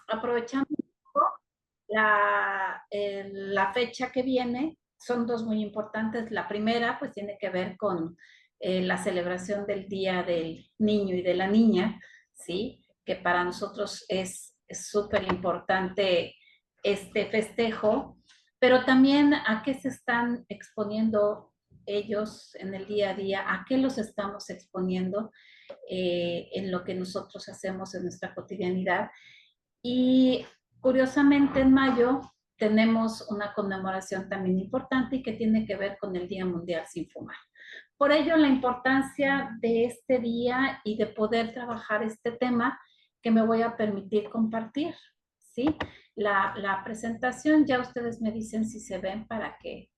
aprovechando un poco la fecha que viene, son dos muy importantes. La primera, pues tiene que ver con la celebración del Día del Niño y de la Niña, ¿sí? Que para nosotros es súper importante este festejo, pero también a qué se están exponiendo ellos en el día a día, a qué los estamos exponiendo en lo que nosotros hacemos en nuestra cotidianidad. Y curiosamente en mayo tenemos una conmemoración también importante y que tiene que ver con el Día Mundial sin Fumar. Por ello, la importancia de este día y de poder trabajar este tema que me voy a permitir compartir, ¿sí? La presentación, ya ustedes me dicen si se ven para que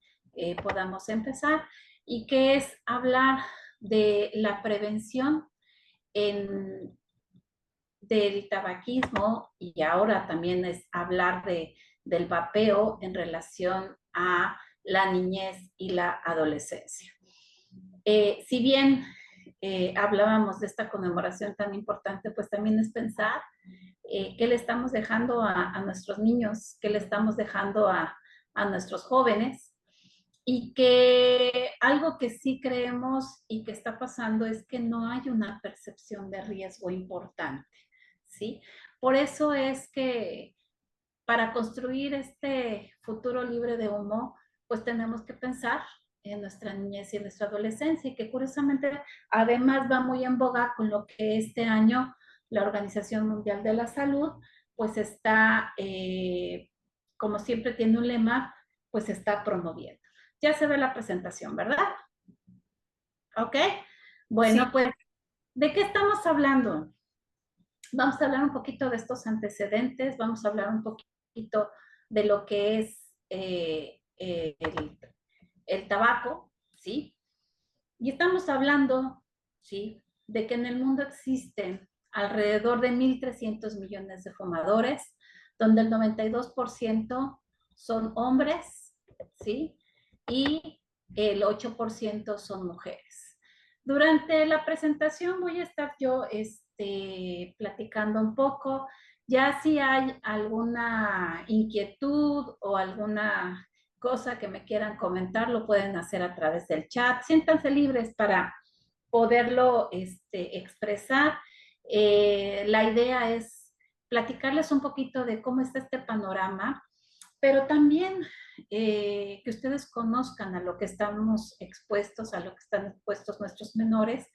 podamos empezar, y que es hablar de la prevención en del tabaquismo, y ahora también es hablar del vapeo en relación a la niñez y la adolescencia. Si bien hablábamos de esta conmemoración tan importante, pues también es pensar qué le estamos dejando a nuestros niños, qué le estamos dejando a nuestros jóvenes, y que algo que sí creemos y que está pasando es que no hay una percepción de riesgo importante, ¿sí? Por eso es que para construir este futuro libre de humo, pues tenemos que pensar en nuestra niñez y en nuestra adolescencia, y que curiosamente además va muy en boga con lo que este año la Organización Mundial de la Salud, pues está, como siempre tiene un lema, pues está promoviendo. Ya se ve la presentación, ¿verdad? ¿Ok? Sí, Bueno, pues, ¿de qué estamos hablando? Vamos a hablar un poquito de estos antecedentes, vamos a hablar un poquito de lo que es el tabaco, ¿sí? Y estamos hablando, ¿sí? De que en el mundo existen alrededor de 1.300 millones de fumadores, donde el 92% son hombres, ¿sí? Y el 8% son mujeres. Durante la presentación voy a estar yo platicando un poco. Ya si hay alguna inquietud o alguna cosa que me quieran comentar, lo pueden hacer a través del chat. Siéntanse libres para poderlo expresar. La idea es platicarles un poquito de cómo está este panorama, pero también que ustedes conozcan a lo que estamos expuestos, a lo que están expuestos nuestros menores,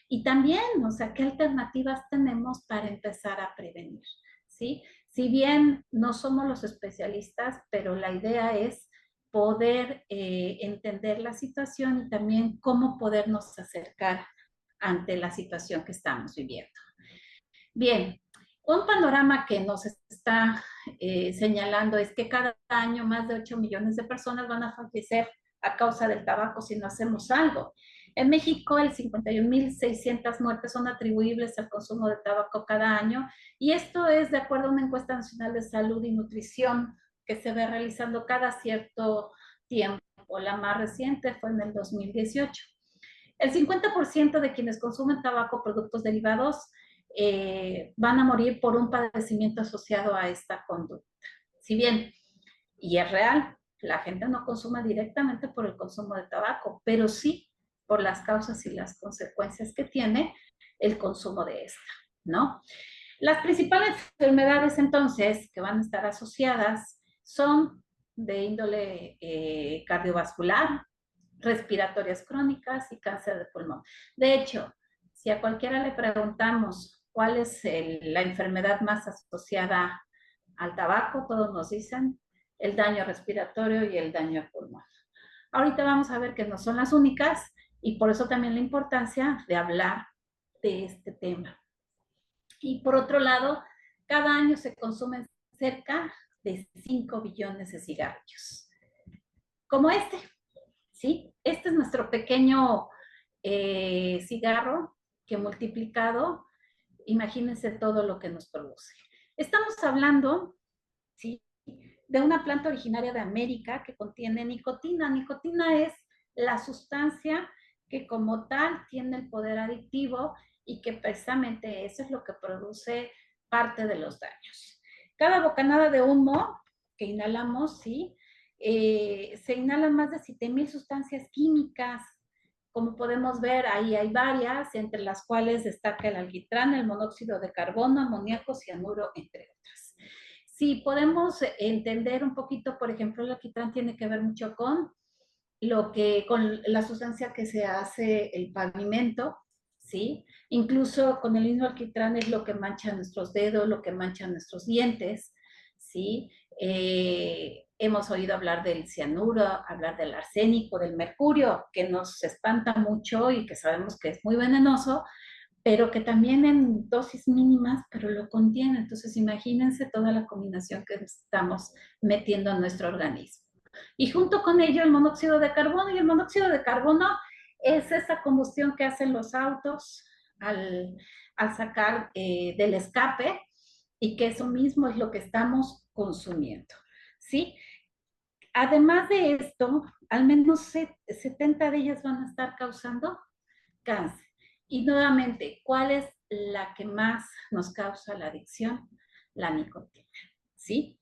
y también, o sea, qué alternativas tenemos para empezar a prevenir, ¿sí? Si bien no somos los especialistas, pero la idea es poder entender la situación y también cómo podernos acercar ante la situación que estamos viviendo. Bien, un panorama que nos está señalando es que cada año más de 8 millones de personas van a fallecer a causa del tabaco si no hacemos algo. En México, el 51.600 muertes son atribuibles al consumo de tabaco cada año, y esto es de acuerdo a una encuesta nacional de salud y nutrición que se ve realizando cada cierto tiempo. La más reciente fue en el 2018. El 50% de quienes consumen tabaco o productos derivados van a morir por un padecimiento asociado a esta conducta. Si bien, y es real, la gente no consume directamente por el consumo de tabaco, pero sí por las causas y las consecuencias que tiene el consumo de esta, ¿no? Las principales enfermedades entonces que van a estar asociadas son de índole cardiovascular, respiratorias crónicas y cáncer de pulmón. De hecho, si a cualquiera le preguntamos cuál es la enfermedad más asociada al tabaco, todos nos dicen el daño respiratorio y el daño al pulmón. Ahorita vamos a ver que no son las únicas, y por eso también la importancia de hablar de este tema. Y por otro lado, cada año se consumen cerca de 5 billones de cigarrillos. Como este, ¿sí? Este es nuestro pequeño cigarro que multiplicado, imagínense todo lo que nos produce. Estamos hablando, ¿sí?, de una planta originaria de América que contiene nicotina. Nicotina es la sustancia que como tal tiene el poder adictivo y que precisamente eso es lo que produce parte de los daños. Cada bocanada de humo que inhalamos, ¿sí? Se inhalan más de 7,000 sustancias químicas. Como podemos ver, ahí hay varias, entre las cuales destaca el alquitrán, el monóxido de carbono, amoníaco, cianuro, entre otras. Si podemos entender un poquito, por ejemplo, el alquitrán tiene que ver mucho con con la sustancia que se hace el pavimento, ¿sí? Incluso con el mismo alquitrán es lo que mancha nuestros dedos, lo que mancha nuestros dientes, ¿sí? Hemos oído hablar del cianuro, hablar del arsénico, del mercurio, que nos espanta mucho y que sabemos que es muy venenoso, pero que también en dosis mínimas, pero lo contiene. Entonces, imagínense toda la combinación que estamos metiendo en nuestro organismo. Y junto con ello el monóxido de carbono, y el monóxido de carbono es esa combustión que hacen los autos al sacar del escape, y que eso mismo es lo que estamos consumiendo, ¿sí? Además de esto, al menos 70 de ellas van a estar causando cáncer. Y nuevamente, ¿cuál es la que más nos causa la adicción? La nicotina, ¿sí?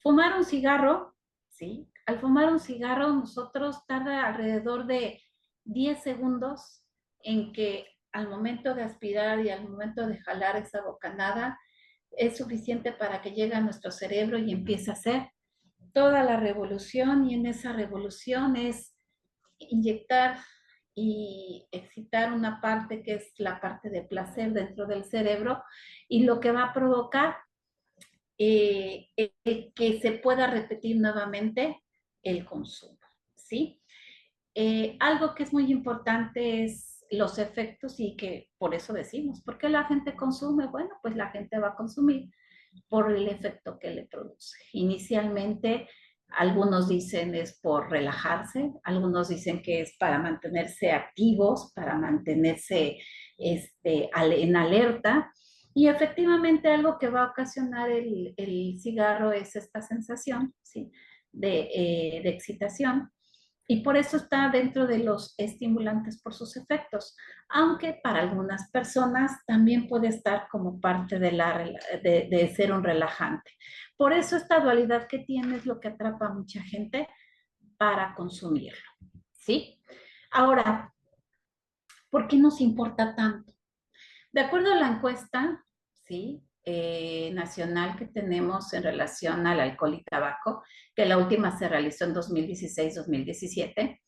Fumar un cigarro, ¿sí? Al fumar un cigarro, nosotros tarda alrededor de 10 segundos en que al momento de aspirar y al momento de jalar esa bocanada, es suficiente para que llegue a nuestro cerebro y empiece a hacer toda la revolución, y en esa revolución es inyectar y excitar una parte que es la parte de placer dentro del cerebro, y lo que va a provocar que se pueda repetir nuevamente el consumo, ¿sí? Algo que es muy importante es los efectos, y que por eso decimos, ¿por qué la gente consume? Bueno, pues la gente va a consumir por el efecto que le produce. Inicialmente, algunos dicen es por relajarse, algunos dicen que es para mantenerse activos, para mantenerse en alerta, y efectivamente algo que va a ocasionar el cigarro es esta sensación, ¿sí? de excitación, y por eso está dentro de los estimulantes por sus efectos, aunque para algunas personas también puede estar como parte de ser un relajante. Por eso esta dualidad que tiene es lo que atrapa a mucha gente para consumirlo, ¿sí? Ahora, ¿por qué nos importa tanto? De acuerdo a la encuesta, ¿sí? Nacional que tenemos en relación al alcohol y tabaco, que la última se realizó en 2016-2017,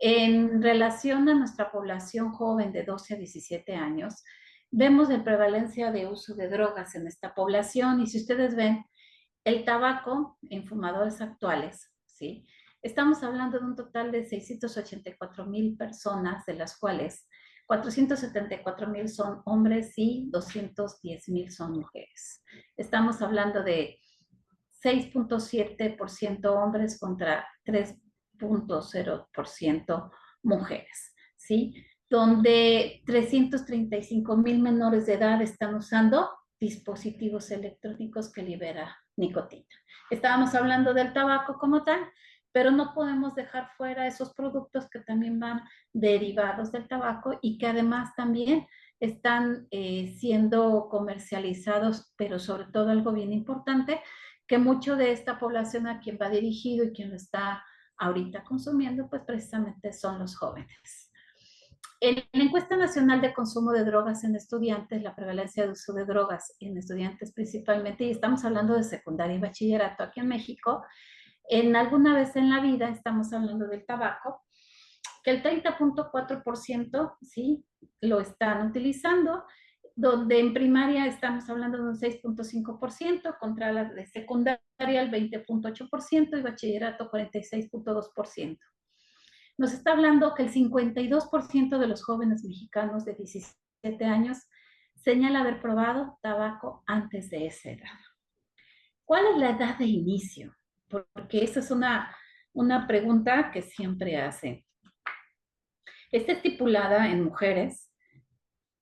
en relación a nuestra población joven de 12 a 17 años, vemos de prevalencia de uso de drogas en esta población, y si ustedes ven el tabaco en fumadores actuales, ¿sí? Estamos hablando de un total de 684,000 personas, de las cuales 474,000 son hombres y 210,000 son mujeres. Estamos hablando de 6,7% hombres contra 3,0% mujeres, ¿sí? Donde 335,000 menores de edad están usando dispositivos electrónicos que libera nicotina. Estábamos hablando del tabaco como tal, pero no podemos dejar fuera esos productos que también van derivados del tabaco y que además también están siendo comercializados, pero sobre todo algo bien importante, que mucho de esta población a quien va dirigido y quien lo está ahorita consumiendo, pues precisamente son los jóvenes. En la encuesta nacional de consumo de drogas en estudiantes, la prevalencia de uso de drogas en estudiantes principalmente, y estamos hablando de secundaria y bachillerato aquí en México, en alguna vez en la vida estamos hablando del tabaco, que el 30,4%, ¿sí? Lo están utilizando, donde en primaria estamos hablando de un 6,5%, contra la de secundaria el 20,8% y bachillerato 46,2%. Nos está hablando que el 52% de los jóvenes mexicanos de 17 años señala haber probado tabaco antes de esa edad. ¿Cuál es la edad de inicio? Porque esa es una pregunta que siempre hacen. Está estipulada en mujeres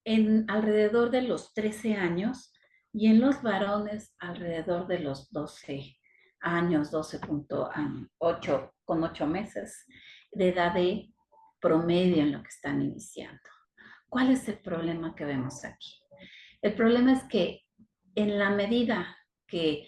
en alrededor de los 13 años, y en los varones alrededor de los 12 años, 12,8 con 8 meses de edad de promedio en lo que están iniciando. ¿Cuál es el problema que vemos aquí? El problema es que en la medida que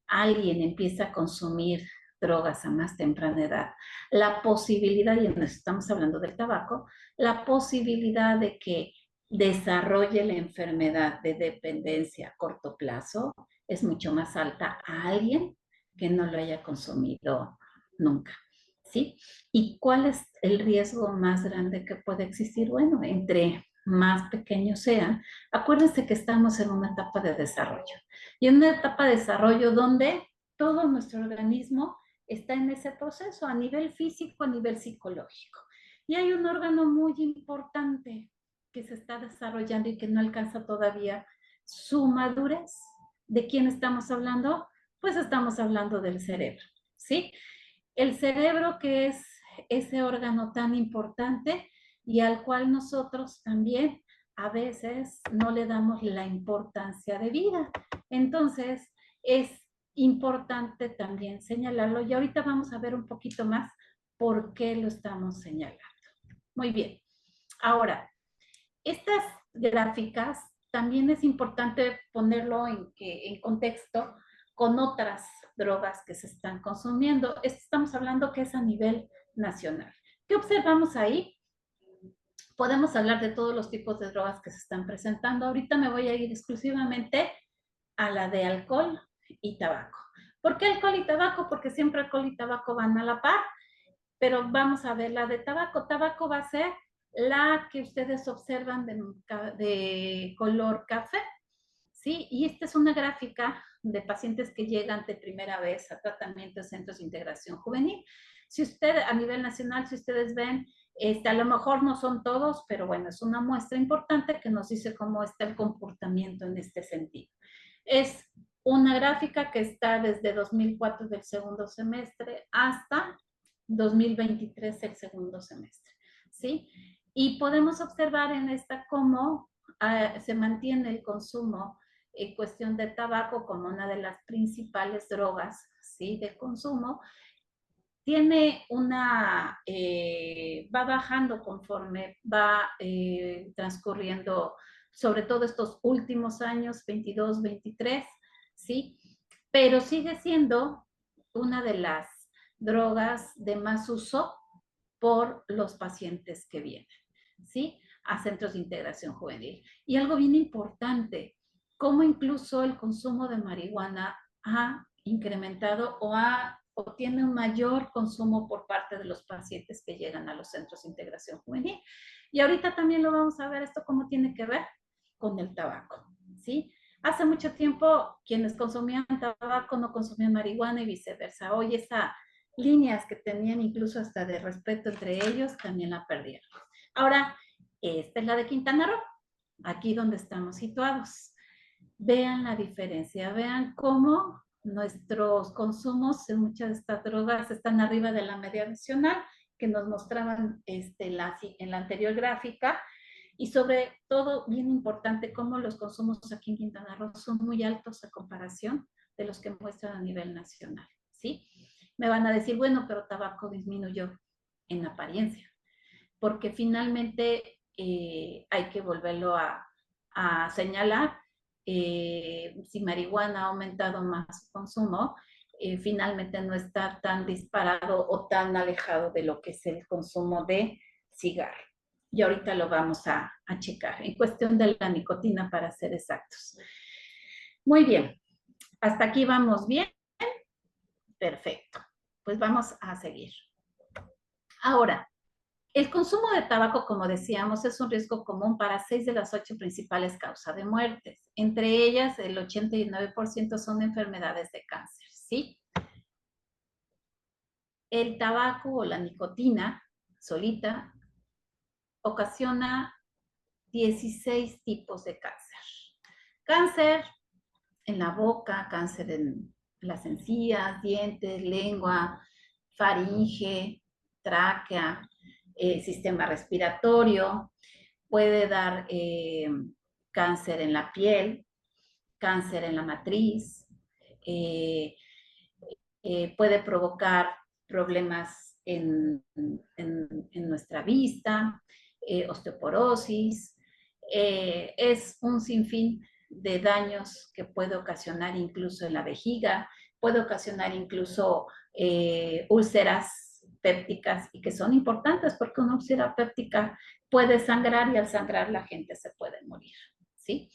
alguien empieza a consumir drogas a más temprana edad, la posibilidad, y estamos hablando del tabaco, la posibilidad de que desarrolle la enfermedad de dependencia a corto plazo es mucho más alta a alguien que no lo haya consumido nunca, ¿sí? ¿Y cuál es el riesgo más grande que puede existir? Bueno, entre más pequeños sean, acuérdense que estamos en una etapa de desarrollo y en una etapa de desarrollo donde todo nuestro organismo está en ese proceso a nivel físico, a nivel psicológico. Y hay un órgano muy importante que se está desarrollando y que no alcanza todavía su madurez. ¿De quién estamos hablando? Pues estamos hablando del cerebro, ¿sí? El cerebro, que es ese órgano tan importante y al cual nosotros también a veces no le damos la importancia de vida. Entonces, es importante también señalarlo y ahorita vamos a ver un poquito más por qué lo estamos señalando. Muy bien. Ahora, estas gráficas también es importante ponerlo en contexto con otras drogas que se están consumiendo. Estamos hablando que es a nivel nacional. ¿Qué observamos ahí? Podemos hablar de todos los tipos de drogas que se están presentando. Ahorita me voy a ir exclusivamente a la de alcohol y tabaco. ¿Por qué alcohol y tabaco? Porque siempre alcohol y tabaco van a la par, pero vamos a ver la de tabaco. Tabaco va a ser la que ustedes observan de color café, ¿sí? Y esta es una gráfica de pacientes que llegan de primera vez a tratamiento de centros de integración juvenil. Si usted, a nivel nacional, si ustedes ven, a lo mejor no son todos, pero bueno, es una muestra importante que nos dice cómo está el comportamiento en este sentido. Es una gráfica que está desde 2004 del segundo semestre hasta 2023 el segundo semestre, ¿sí? Y podemos observar en esta cómo se mantiene el consumo en cuestión de tabaco como una de las principales drogas, ¿sí? De consumo. Tiene una, va bajando conforme va transcurriendo, sobre todo estos últimos años, 22, 23, ¿sí? Pero sigue siendo una de las drogas de más uso por los pacientes que vienen, ¿sí? A centros de integración juvenil. Y algo bien importante, cómo incluso el consumo de marihuana ha incrementado o tiene un mayor consumo por parte de los pacientes que llegan a los centros de integración juvenil. Y ahorita también lo vamos a ver esto cómo tiene que ver con el tabaco, ¿sí? Hace mucho tiempo quienes consumían tabaco no consumían marihuana y viceversa. Hoy esa líneas que tenían incluso hasta de respeto entre ellos, también la perdieron. Ahora, esta es la de Quintana Roo, aquí donde estamos situados. Vean la diferencia, vean cómo nuestros consumos en muchas de estas drogas están arriba de la media nacional que nos mostraban en la anterior gráfica y sobre todo, bien importante, cómo los consumos aquí en Quintana Roo son muy altos a comparación de los que muestran a nivel nacional, ¿sí? Me van a decir, bueno, pero tabaco disminuyó en apariencia, porque finalmente hay que volverlo a señalar. Si marihuana ha aumentado más su consumo, finalmente no está tan disparado o tan alejado de lo que es el consumo de cigarro. Y ahorita lo vamos a checar en cuestión de la nicotina para ser exactos. Muy bien, hasta aquí vamos bien. Perfecto, pues vamos a seguir. Ahora, el consumo de tabaco, como decíamos, es un riesgo común para 6 de las 8 principales causas de muertes. Entre ellas, el 89% son enfermedades de cáncer, ¿sí? El tabaco o la nicotina solita ocasiona 16 tipos de cáncer. Cáncer en la boca, cáncer en las encías, dientes, lengua, faringe, tráquea, sistema respiratorio, puede dar cáncer en la piel, cáncer en la matriz, eh, puede provocar problemas en nuestra vista, osteoporosis, es un sinfín de daños que puede ocasionar incluso en la vejiga, puede ocasionar incluso úlceras pépticas y que son importantes porque una úlcera péptica puede sangrar y al sangrar la gente se puede morir, ¿sí?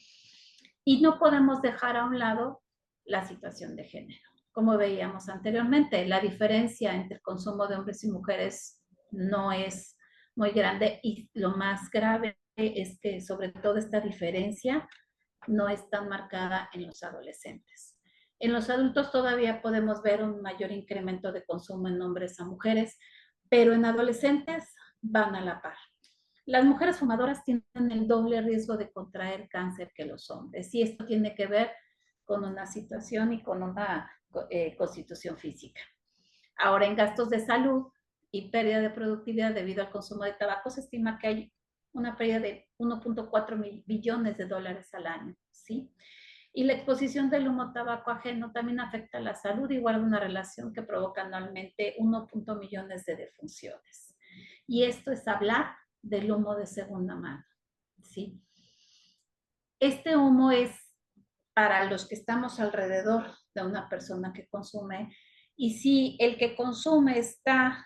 Y no podemos dejar a un lado la situación de género. Como veíamos anteriormente, la diferencia entre el consumo de hombres y mujeres no es muy grande y lo más grave es que sobre todo esta diferencia no es tan marcada en los adolescentes. En los adultos todavía podemos ver un mayor incremento de consumo en hombres a mujeres, pero en adolescentes van a la par. Las mujeres fumadoras tienen el doble riesgo de contraer cáncer que los hombres y esto tiene que ver con una situación y con una constitución física. Ahora, en gastos de salud y pérdida de productividad debido al consumo de tabaco, se estima que hay una pérdida de 1.4 billones de dólares al año, ¿sí? Y la exposición del humo tabaco ajeno también afecta a la salud y guarda una relación que provoca anualmente 1. millones de defunciones. Y esto es hablar del humo de segunda mano, ¿sí? Este humo es para los que estamos alrededor de una persona que consume y si el que consume está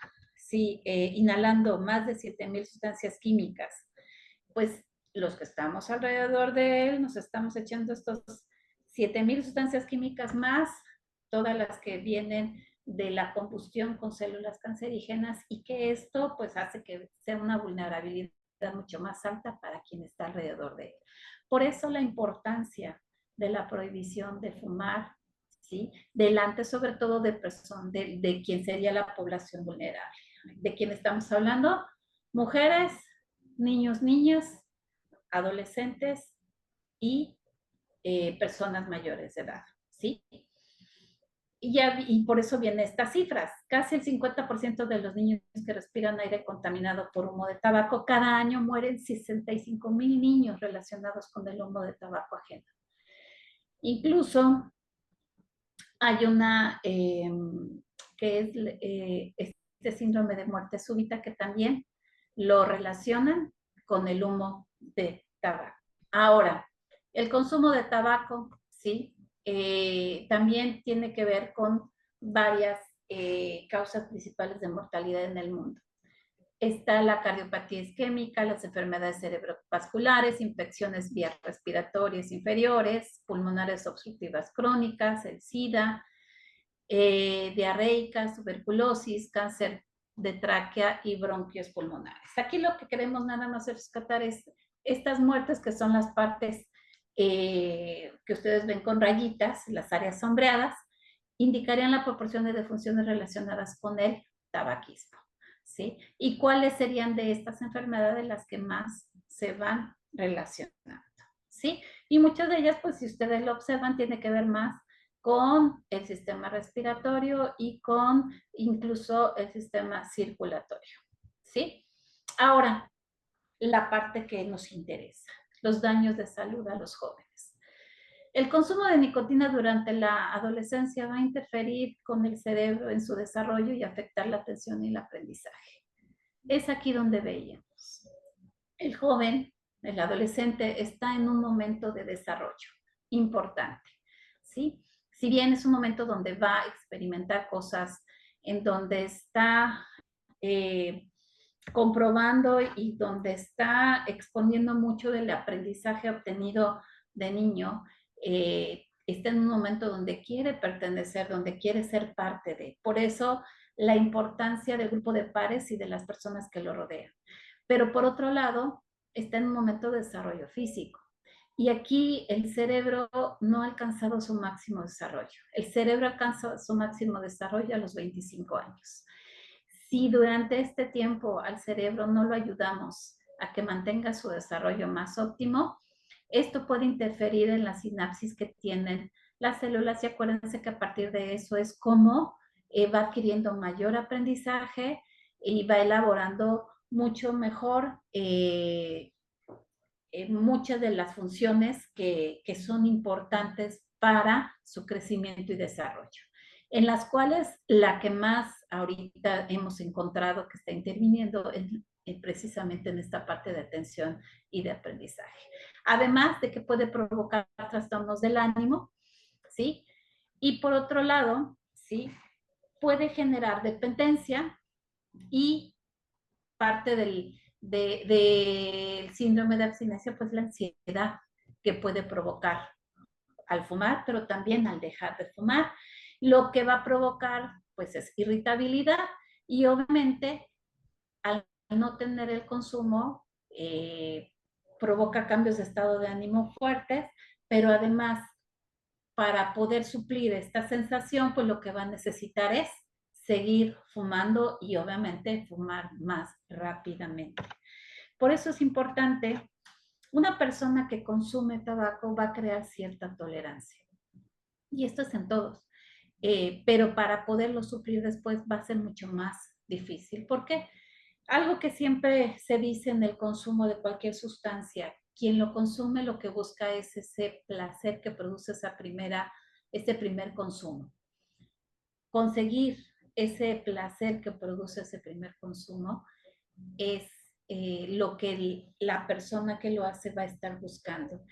inhalando más de 7,000 sustancias químicas, pues los que estamos alrededor de él nos estamos echando estos 7,000 sustancias químicas más todas las que vienen de la combustión con células cancerígenas y que esto pues hace que sea una vulnerabilidad mucho más alta para quien está alrededor de él. Por eso la importancia de la prohibición de fumar, ¿sí? Delante sobre todo de quien sería la población vulnerable. ¿De quién estamos hablando? Mujeres, niños, niñas, adolescentes y personas mayores de edad, ¿sí? Y por eso vienen estas cifras. Casi el 50% de los niños que respiran aire contaminado por humo de tabaco, cada año mueren 65,000 niños relacionados con el humo de tabaco ajeno. Incluso hay una que es este síndrome de muerte súbita que también lo relacionan con el humo de tabaco. Ahora, el consumo de tabaco, ¿sí? También tiene que ver con varias causas principales de mortalidad en el mundo. Está la cardiopatía isquémica, las enfermedades cerebrovasculares, infecciones vías respiratorias inferiores, pulmonares obstructivas crónicas, el SIDA, diarreicas, tuberculosis, cáncer de tráquea y bronquios pulmonares. Aquí lo que queremos nada más rescatar es estas muertes que son las partes que ustedes ven con rayitas, las áreas sombreadas, indicarían la proporción de defunciones relacionadas con el tabaquismo, ¿sí? ¿Y cuáles serían de estas enfermedades las que más se van relacionando? ¿Sí? Y muchas de ellas, pues si ustedes lo observan, tiene que ver más con el sistema respiratorio y con incluso el sistema circulatorio, ¿sí? Ahora, la parte que nos interesa, los daños de salud a los jóvenes. El consumo de nicotina durante la adolescencia va a interferir con el cerebro en su desarrollo y afectar la atención y el aprendizaje. Es aquí donde veíamos. El joven, el adolescente, está en un momento de desarrollo importante, ¿sí? Si bien es un momento donde va a experimentar cosas, en donde está comprobando y donde está exponiendo mucho del aprendizaje obtenido de niño, está en un momento donde quiere pertenecer, donde quiere ser parte de. Por eso la importancia del grupo de pares y de las personas que lo rodean. Pero por otro lado, está en un momento de desarrollo físico. Y aquí el cerebro no ha alcanzado su máximo desarrollo. El cerebro alcanza su máximo desarrollo a los 25 años. Si durante este tiempo al cerebro no lo ayudamos a que mantenga su desarrollo más óptimo, esto puede interferir en la sinapsis que tienen las células y acuérdense que a partir de eso es como va adquiriendo mayor aprendizaje y va elaborando mucho mejor muchas de las funciones que son importantes para su crecimiento y desarrollo, en las cuales la que más ahorita hemos encontrado que está interviniendo es precisamente en esta parte de atención y de aprendizaje. Además de que puede provocar trastornos del ánimo, ¿sí? Y por otro lado, ¿sí? Puede generar dependencia y parte del síndrome de abstinencia, pues la ansiedad que puede provocar al fumar, pero también al dejar de fumar. Lo que va a provocar, pues, es irritabilidad y obviamente al no tener el consumo, provoca cambios de estado de ánimo fuertes, pero además, para poder suplir esta sensación, pues lo que va a necesitar es seguir fumando y obviamente fumar más rápidamente. Por eso es importante, una persona que consume tabaco va a crear cierta tolerancia. Y esto es en todos. Pero para poderlo suplir después va a ser mucho más difícil. ¿Por qué? Algo que siempre se dice en el consumo de cualquier sustancia, quien lo consume lo que busca es ese placer que produce ese primer consumo. Conseguir ese placer que produce ese primer consumo es lo que la persona que lo hace va a estar buscando.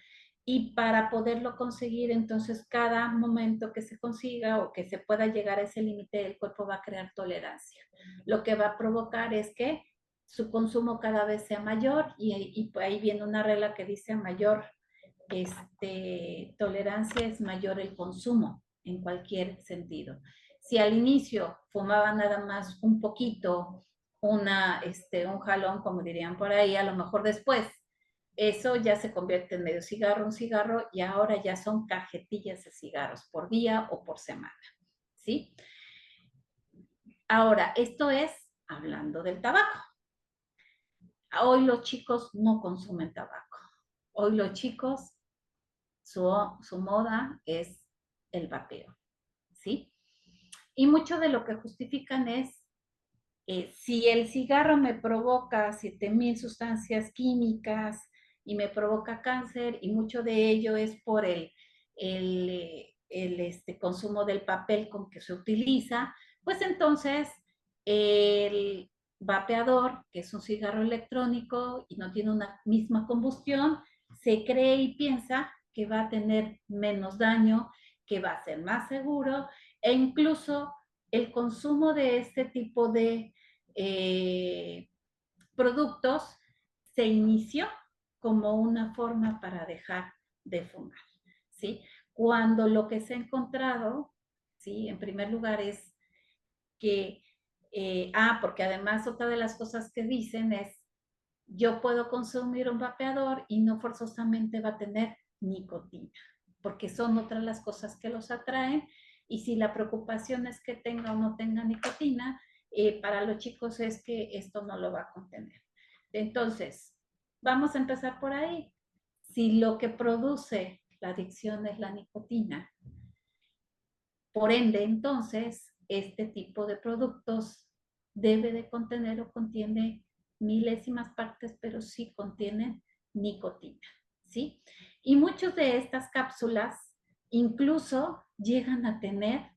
Y para poderlo conseguir, entonces cada momento que se consiga o que se pueda llegar a ese límite, el cuerpo va a crear tolerancia. Lo que va a provocar es que su consumo cada vez sea mayor y ahí viene una regla que dice mayor tolerancia es mayor el consumo en cualquier sentido. Si al inicio fumaba nada más un poquito, un jalón, como dirían por ahí, a lo mejor después eso ya se convierte en medio cigarro, un cigarro, y ahora ya son cajetillas de cigarros por día o por semana, ¿sí? Ahora, esto es hablando del tabaco. Hoy los chicos no consumen tabaco. Hoy los chicos, su moda es el vapeo, ¿sí? Y mucho de lo que justifican es, si el cigarro me provoca 7,000 sustancias químicas y me provoca cáncer, y mucho de ello es por el consumo del papel con que se utiliza, pues entonces el vapeador, que es un cigarro electrónico y no tiene una misma combustión, se cree y piensa que va a tener menos daño, que va a ser más seguro, e incluso el consumo de este tipo de productos se inició como una forma para dejar de fumar, ¿sí? Cuando lo que se ha encontrado, ¿sí? En primer lugar es que, porque además otra de las cosas que dicen es, yo puedo consumir un vapeador y no forzosamente va a tener nicotina, porque son otras las cosas que los atraen, y si la preocupación es que tenga o no tenga nicotina, para los chicos es que esto no lo va a contener. Entonces, vamos a empezar por ahí. Si lo que produce la adicción es la nicotina, por ende, entonces, este tipo de productos debe de contener o contiene milésimas partes, pero sí contienen nicotina, ¿sí? Y muchas de estas cápsulas incluso llegan a tener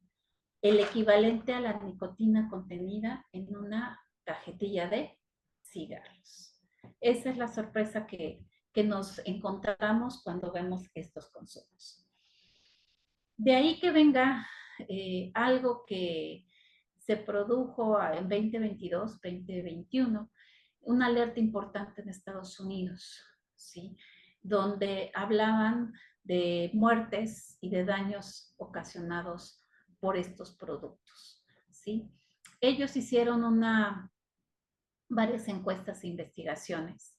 el equivalente a la nicotina contenida en una cajetilla de cigarros. Esa es la sorpresa que nos encontramos cuando vemos estos consumos. De ahí que venga algo que se produjo en 2022, 2021, una alerta importante en Estados Unidos, ¿sí? Donde hablaban de muertes y de daños ocasionados por estos productos, ¿sí? Ellos hicieron varias encuestas e investigaciones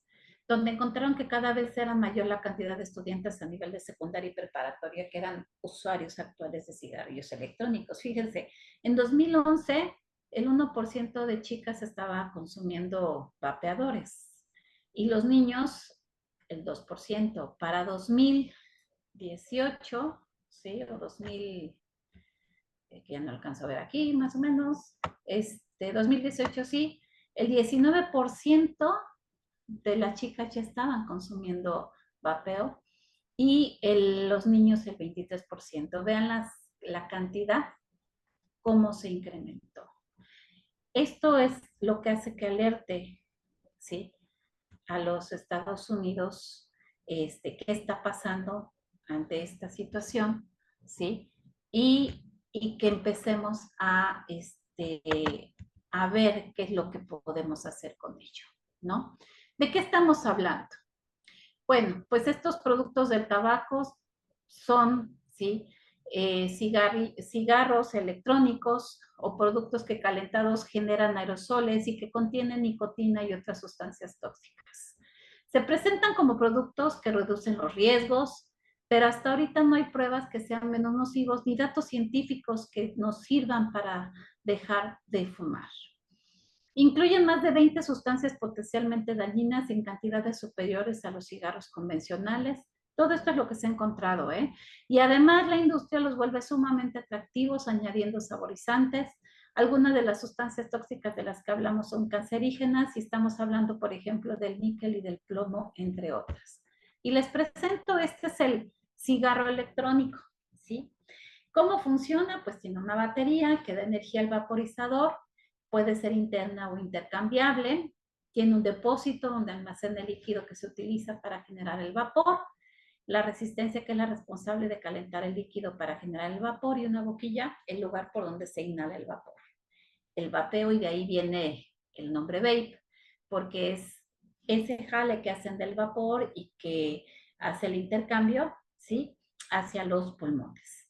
donde encontraron que cada vez era mayor la cantidad de estudiantes a nivel de secundaria y preparatoria que eran usuarios actuales de cigarrillos electrónicos. Fíjense, en 2011 el 1% de chicas estaba consumiendo vapeadores y los niños el 2%. Para 2018, ¿sí? O 2000, que ya no alcanzo a ver aquí, más o menos, 2018 sí, el 19% de las chicas ya estaban consumiendo vapeo y los niños el 23%. Vean la cantidad, cómo se incrementó. Esto es lo que hace que alerte ¿sí? A los Estados Unidos, qué está pasando ante esta situación, ¿sí? Y que empecemos a ver qué es lo que podemos hacer con ello, ¿no? ¿De qué estamos hablando? Bueno, pues estos productos del tabaco son, ¿sí? Cigarros electrónicos o productos que calentados generan aerosoles y que contienen nicotina y otras sustancias tóxicas. Se presentan como productos que reducen los riesgos, pero hasta ahorita no hay pruebas que sean menos nocivos ni datos científicos que nos sirvan para dejar de fumar. Incluyen más de 20 sustancias potencialmente dañinas en cantidades superiores a los cigarros convencionales. Todo esto es lo que se ha encontrado, ¿eh? Y además la industria los vuelve sumamente atractivos añadiendo saborizantes. Algunas de las sustancias tóxicas de las que hablamos son cancerígenas y estamos hablando, por ejemplo, del níquel y del plomo, entre otras. Y les presento, este es el cigarro electrónico, ¿sí? ¿Cómo funciona? Pues tiene una batería que da energía al vaporizador, puede ser interna o intercambiable, tiene un depósito donde almacena el líquido que se utiliza para generar el vapor, la resistencia que es la responsable de calentar el líquido para generar el vapor y una boquilla, el lugar por donde se inhala el vapor. El vapeo, y de ahí viene el nombre vape, porque es ese jale que hacen del vapor y que hace el intercambio, ¿sí? Hacia los pulmones.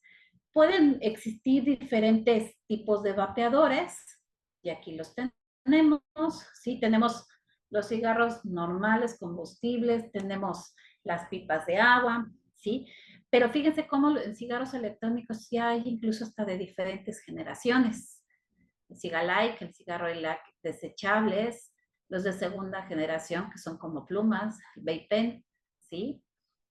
Pueden existir diferentes tipos de vapeadores, y aquí los tenemos, ¿sí? Tenemos los cigarros normales, combustibles, tenemos las pipas de agua, ¿sí? Pero fíjense cómo en cigarros electrónicos ya hay incluso hasta de diferentes generaciones. El Cigalike, el cigarro desechables, los de segunda generación, que son como plumas, el Vape Pen, ¿sí?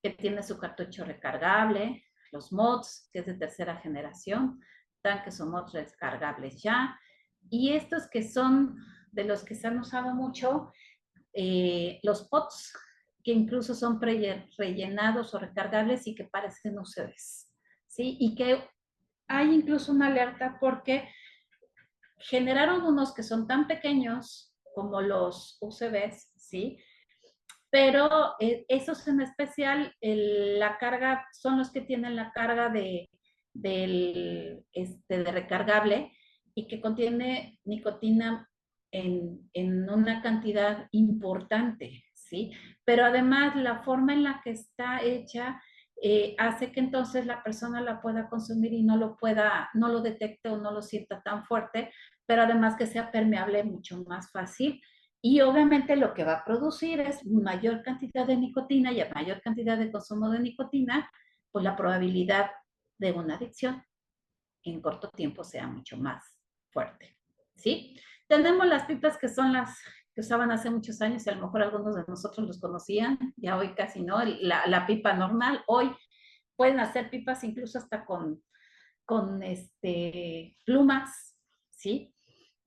Que tiene su cartucho recargable, los mods, que es de tercera generación, tanques o mods recargables ya, y estos que son de los que se han usado mucho, los pods, que incluso son rellenados o recargables y que parecen UCBs, ¿sí? Y que hay incluso una alerta porque generaron unos que son tan pequeños como los UCBs, ¿sí? Pero esos en especial, la carga, son los que tienen la carga de recargable y que contiene nicotina en una cantidad importante, ¿sí? Pero además la forma en la que está hecha hace que entonces la persona la pueda consumir y no lo detecte o no lo sienta tan fuerte, pero además que sea permeable mucho más fácil. Y obviamente lo que va a producir es mayor cantidad de nicotina, y a mayor cantidad de consumo de nicotina, pues la probabilidad de una adicción en corto tiempo sea mucho más fuerte, ¿sí? Tenemos las pipas que son las que usaban hace muchos años y a lo mejor algunos de nosotros los conocían, ya hoy casi no, la pipa normal, hoy pueden hacer pipas incluso hasta con plumas, ¿sí?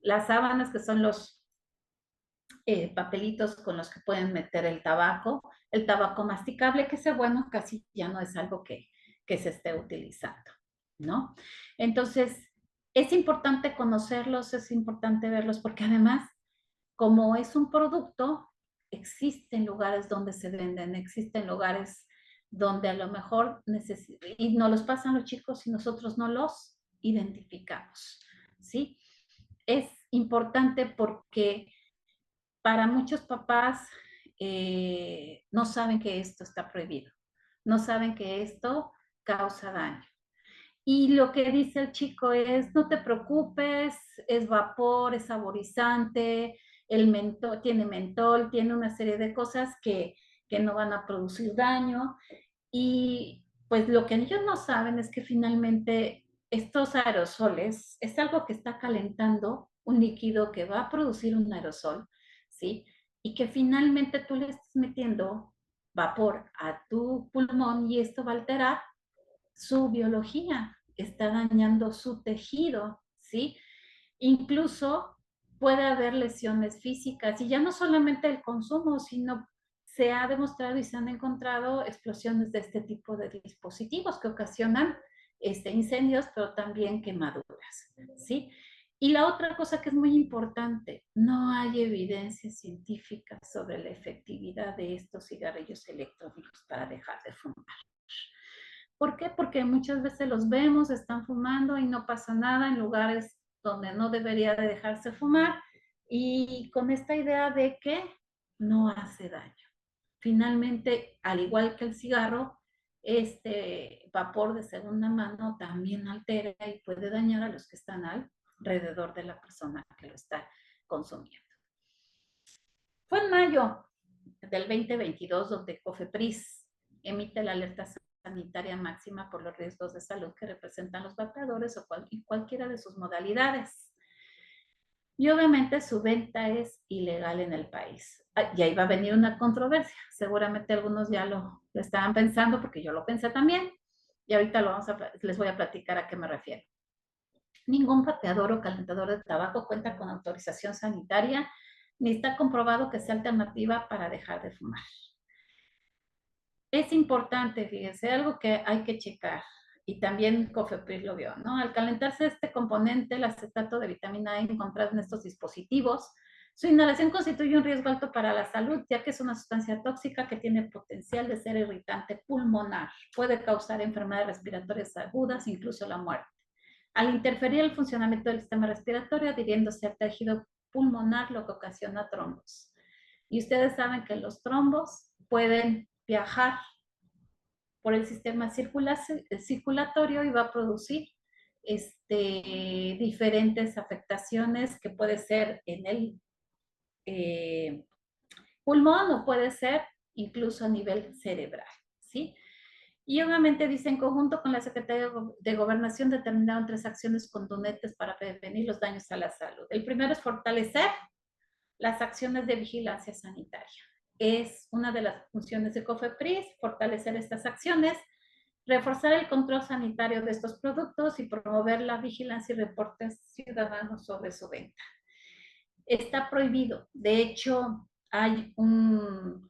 Las sábanas que son los papelitos con los que pueden meter el tabaco masticable, que ese bueno casi ya no es algo que se esté utilizando, ¿no? Entonces, es importante conocerlos, es importante verlos, porque además, como es un producto, existen lugares donde se venden, existen lugares donde a lo mejor y nos los pasan los chicos y nosotros no los identificamos, ¿sí? Es importante porque para muchos papás no saben que esto está prohibido, no saben que esto causa daño. Y lo que dice el chico es, no te preocupes, es vapor, es saborizante, tiene mentol, tiene una serie de cosas que no van a producir daño. Y pues lo que ellos no saben es que finalmente estos aerosoles es algo que está calentando un líquido que va a producir un aerosol, ¿sí? Y que finalmente tú le estás metiendo vapor a tu pulmón y esto va a alterar su biología, está dañando su tejido, ¿sí? Incluso puede haber lesiones físicas y ya no solamente el consumo, sino se ha demostrado y se han encontrado explosiones de este tipo de dispositivos que ocasionan incendios, pero también quemaduras, ¿sí? Y la otra cosa que es muy importante, no hay evidencia científica sobre la efectividad de estos cigarrillos electrónicos para dejar de fumar. ¿Por qué? Porque muchas veces los vemos, están fumando y no pasa nada en lugares donde no debería de dejarse fumar y con esta idea de que no hace daño. Finalmente, al igual que el cigarro, este vapor de segunda mano también altera y puede dañar a los que están alrededor de la persona que lo está consumiendo. Fue en mayo del 2022 donde COFEPRIS emite la alerta sanitaria máxima por los riesgos de salud que representan los vapeadores o cualquiera de sus modalidades. Y obviamente su venta es ilegal en el país. Y ahí va a venir una controversia. Seguramente algunos ya lo estaban pensando porque yo lo pensé también. Y ahorita les voy a platicar a qué me refiero. Ningún vapeador o calentador de tabaco cuenta con autorización sanitaria ni está comprobado que sea alternativa para dejar de fumar. Es importante, fíjense, algo que hay que checar, y también COFEPRIS lo vio, ¿no? Al calentarse este componente, el acetato de vitamina E encontrado en estos dispositivos, su inhalación constituye un riesgo alto para la salud, ya que es una sustancia tóxica que tiene potencial de ser irritante pulmonar. Puede causar enfermedades respiratorias agudas, incluso la muerte. Al interferir el funcionamiento del sistema respiratorio, adhiriéndose al tejido pulmonar, lo que ocasiona trombos. Y ustedes saben que los trombos pueden viajar por el sistema circulatorio y va a producir diferentes afectaciones que puede ser en el pulmón o puede ser incluso a nivel cerebral, ¿sí? Y obviamente dice, en conjunto con la Secretaría de Gobernación determinaron 3 acciones contundentes para prevenir los daños a la salud. El primero es fortalecer las acciones de vigilancia sanitaria. Es una de las funciones de COFEPRIS, fortalecer estas acciones, reforzar el control sanitario de estos productos y promover la vigilancia y reportes ciudadanos sobre su venta. Está prohibido. De hecho, hay una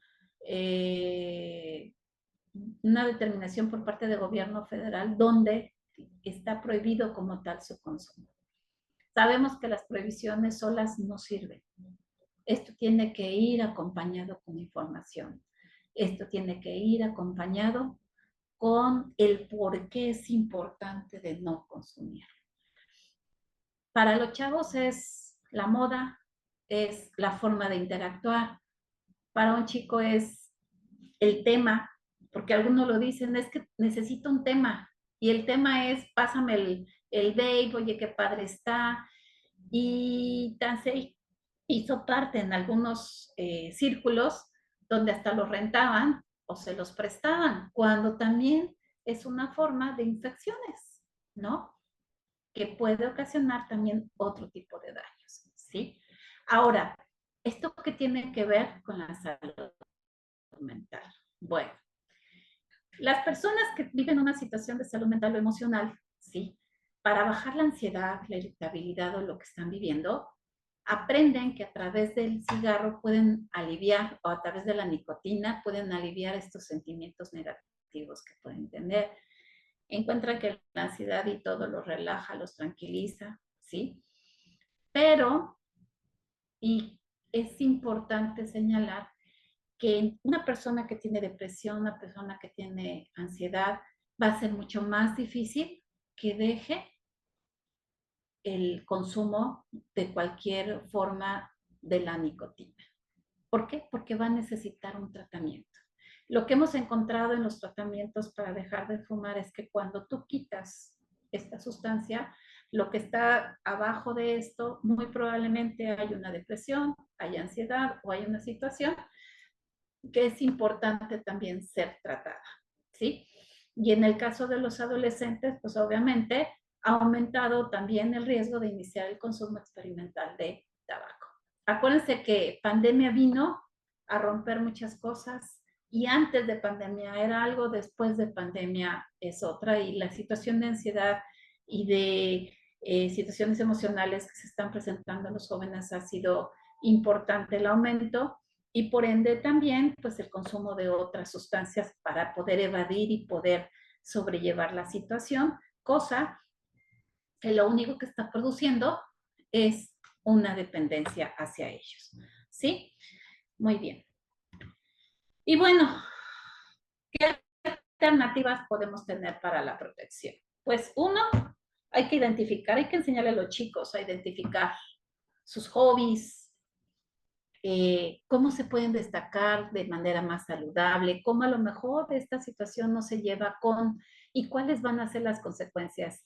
determinación por parte del gobierno federal donde está prohibido como tal su consumo. Sabemos que las prohibiciones solas no sirven. Esto tiene que ir acompañado con información. Esto tiene que ir acompañado con el por qué es importante de no consumir. Para los chavos es la moda, es la forma de interactuar. Para un chico es el tema, porque algunos lo dicen, es que necesito un tema. Y el tema es, pásame el vape, oye, qué padre está. Y tan se hizo parte en algunos círculos donde hasta los rentaban o se los prestaban, cuando también es una forma de infecciones, ¿no? Que puede ocasionar también otro tipo de daños, ¿sí? Ahora, ¿esto qué tiene que ver con la salud mental? Bueno, las personas que viven una situación de salud mental o emocional, ¿sí? Para bajar la ansiedad, la irritabilidad o lo que están viviendo, aprenden que a través del cigarro pueden aliviar, o a través de la nicotina, pueden aliviar estos sentimientos negativos que pueden tener. Encuentran que la ansiedad y todo los relaja, los tranquiliza, ¿sí? Pero, y es importante señalar que una persona que tiene depresión, una persona que tiene ansiedad, va a ser mucho más difícil que deje el consumo de cualquier forma de la nicotina. ¿Por qué? Porque va a necesitar un tratamiento. Lo que hemos encontrado en los tratamientos para dejar de fumar es que cuando tú quitas esta sustancia, lo que está abajo de esto, muy probablemente hay una depresión, hay ansiedad o hay una situación que es importante también ser tratada, ¿sí? Y en el caso de los adolescentes, pues obviamente ha aumentado también el riesgo de iniciar el consumo experimental de tabaco. Acuérdense que pandemia vino a romper muchas cosas y antes de pandemia era algo, después de pandemia es otra, y la situación de ansiedad y de situaciones emocionales que se están presentando en los jóvenes ha sido importante el aumento y por ende también pues el consumo de otras sustancias para poder evadir y poder sobrellevar la situación, cosa que lo único que está produciendo es una dependencia hacia ellos. ¿Sí? Muy bien. Y bueno, ¿qué alternativas podemos tener para la protección? Pues uno, hay que identificar, hay que enseñarle a los chicos a identificar sus hobbies, cómo se pueden destacar de manera más saludable, cómo a lo mejor esta situación no se lleva con y cuáles van a ser las consecuencias.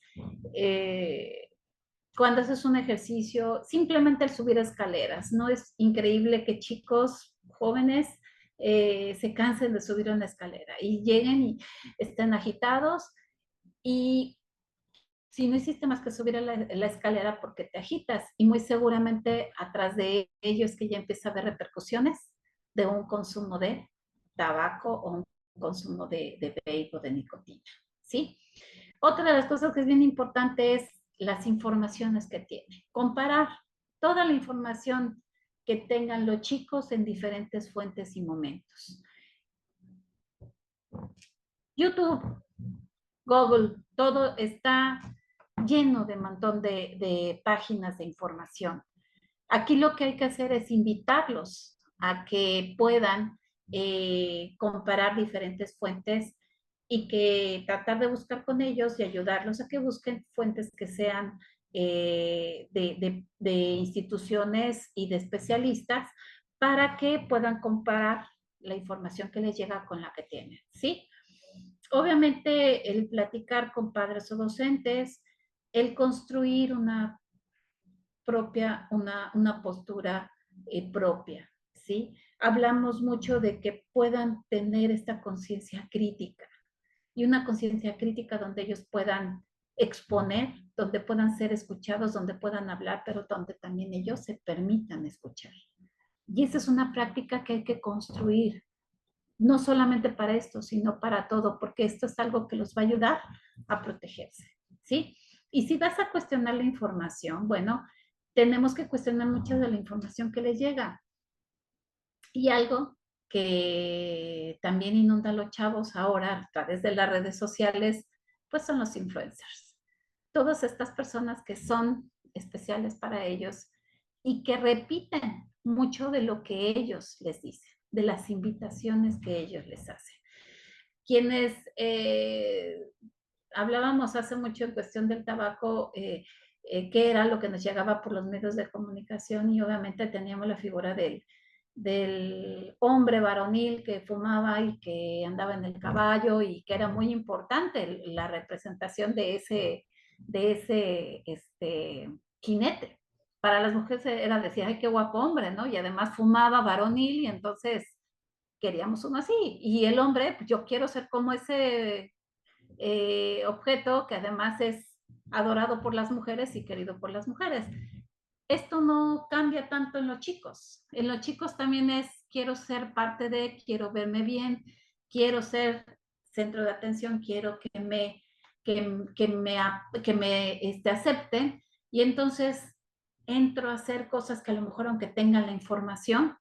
Cuando haces un ejercicio, simplemente el subir escaleras, ¿no? Es increíble que chicos jóvenes se cansen de subir una escalera y lleguen y estén agitados y si no hiciste más que subir a la escalera porque te agitas y muy seguramente atrás de ello es que ya empieza a haber repercusiones de un consumo de tabaco o un consumo de vape o de nicotina, ¿sí? Otra de las cosas que es bien importante es las informaciones que tiene. Comparar toda la información que tengan los chicos en diferentes fuentes y momentos. YouTube, Google, todo está lleno de un montón de páginas de información. Aquí lo que hay que hacer es invitarlos a que puedan comparar diferentes fuentes y que tratar de buscar con ellos y ayudarlos a que busquen fuentes que sean de instituciones y de especialistas para que puedan comparar la información que les llega con la que tienen, ¿sí? Obviamente el platicar con padres o docentes, el construir una postura propia, ¿sí? Hablamos mucho de que puedan tener esta conciencia crítica y una conciencia crítica donde ellos puedan exponer, donde puedan ser escuchados, donde puedan hablar, pero donde también ellos se permitan escuchar. Y esa es una práctica que hay que construir, no solamente para esto, sino para todo, porque esto es algo que los va a ayudar a protegerse, ¿sí? Y si vas a cuestionar la información, bueno, tenemos que cuestionar mucha de la información que les llega. Y algo que también inunda a los chavos ahora a través de las redes sociales, pues son los influencers. Todas estas personas que son especiales para ellos y que repiten mucho de lo que ellos les dicen, de las invitaciones que ellos les hacen. Quienes hablábamos hace mucho en cuestión del tabaco, qué era lo que nos llegaba por los medios de comunicación y obviamente teníamos la figura del hombre varonil que fumaba y que andaba en el caballo y que era muy importante la representación de ese jinete. Para las mujeres era decir, ay, qué guapo hombre, ¿no? Y además fumaba varonil y entonces queríamos uno así. Y el hombre, pues yo quiero ser como ese objeto que además es adorado por las mujeres y querido por las mujeres. Esto no cambia tanto en los chicos. En los chicos también es, quiero ser parte de, quiero verme bien, quiero ser centro de atención, quiero que me acepten. Y entonces entro a hacer cosas que a lo mejor aunque tengan la información,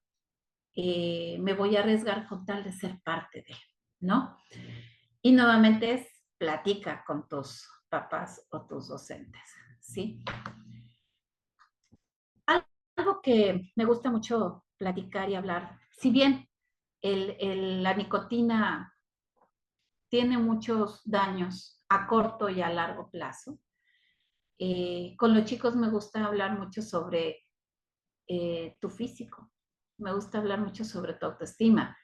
me voy a arriesgar con tal de ser parte de, ¿no? Y nuevamente es platica con tus papás o tus docentes, ¿sí? Algo que me gusta mucho platicar y hablar, si bien la nicotina tiene muchos daños a corto y a largo plazo, con los chicos me gusta hablar mucho sobre tu físico, me gusta hablar mucho sobre tu autoestima.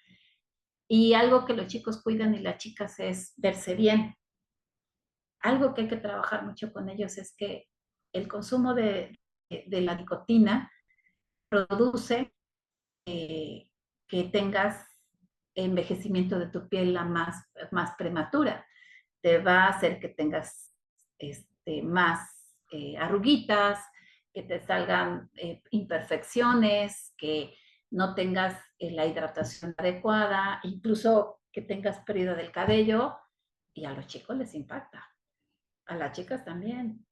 Y algo que los chicos cuidan y las chicas es verse bien. Algo que hay que trabajar mucho con ellos es que el consumo de la nicotina produce que tengas envejecimiento de tu piel más prematura. Te va a hacer que tengas más arruguitas, que te salgan imperfecciones, que no tengas la hidratación adecuada, incluso que tengas pérdida del cabello, y a los chicos les impacta, a las chicas también.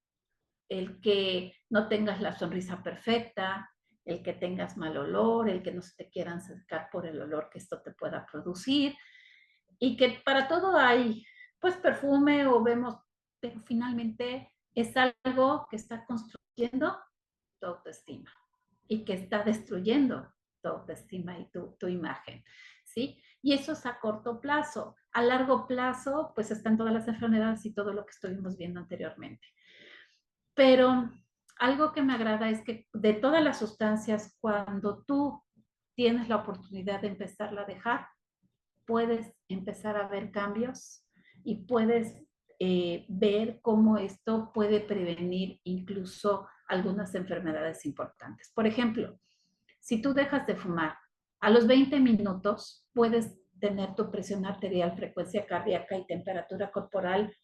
El que no tengas la sonrisa perfecta, el que tengas mal olor, el que no se te quieran acercar por el olor que esto te pueda producir, y que para todo hay, pues, perfume o vemos, pero finalmente es algo que está construyendo tu autoestima y que está destruyendo tu autoestima y tu imagen, ¿sí? Y eso es a corto plazo. A largo plazo, pues están todas las enfermedades y todo lo que estuvimos viendo anteriormente. Pero algo que me agrada es que de todas las sustancias, cuando tú tienes la oportunidad de empezarla a dejar, puedes empezar a ver cambios y puedes ver cómo esto puede prevenir incluso algunas enfermedades importantes. Por ejemplo, si tú dejas de fumar, a los 20 minutos puedes tener tu presión arterial, frecuencia cardíaca y temperatura corporal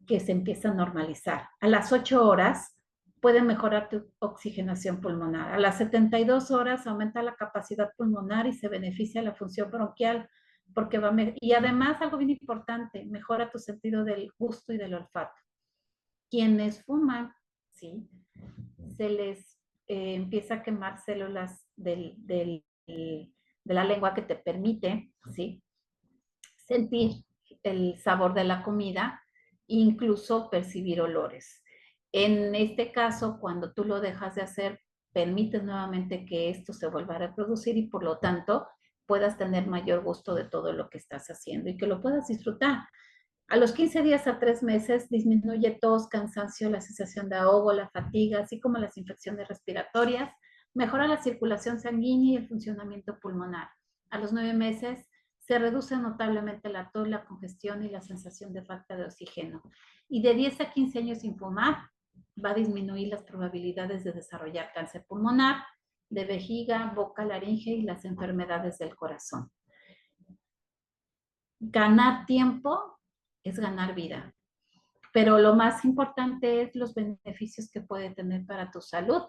que se empieza a normalizar. A las 8 horas puede mejorar tu oxigenación pulmonar. A las 72 horas aumenta la capacidad pulmonar y se beneficia la función bronquial porque y además algo bien importante, mejora tu sentido del gusto y del olfato. Quienes fuman, ¿sí? Se les empieza a quemar células de la lengua que te permite, ¿sí? Sentir el sabor de la comida e incluso percibir olores. En este caso, cuando tú lo dejas de hacer, permites nuevamente que esto se vuelva a reproducir y por lo tanto puedas tener mayor gusto de todo lo que estás haciendo y que lo puedas disfrutar. A los 15 días a 3 meses disminuye tos, cansancio, la sensación de ahogo, la fatiga, así como las infecciones respiratorias, mejora la circulación sanguínea y el funcionamiento pulmonar. A los 9 meses se reduce notablemente la tos, la congestión y la sensación de falta de oxígeno. Y de 10 a 15 años sin fumar, va a disminuir las probabilidades de desarrollar cáncer pulmonar, de vejiga, boca, laringe y las enfermedades del corazón. Ganar tiempo es ganar vida. Pero lo más importante es los beneficios que puede tener para tu salud,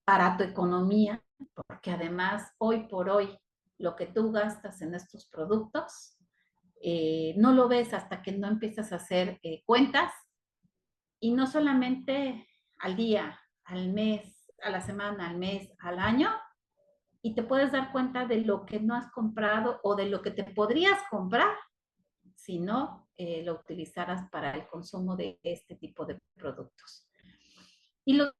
para tu economía, porque además hoy por hoy lo que tú gastas en estos productos no lo ves hasta que no empiezas a hacer cuentas y no solamente al día, al mes, a la semana, al mes, al año, y te puedes dar cuenta de lo que no has comprado o de lo que te podrías comprar si no lo utilizaras para el consumo de este tipo de productos. Y los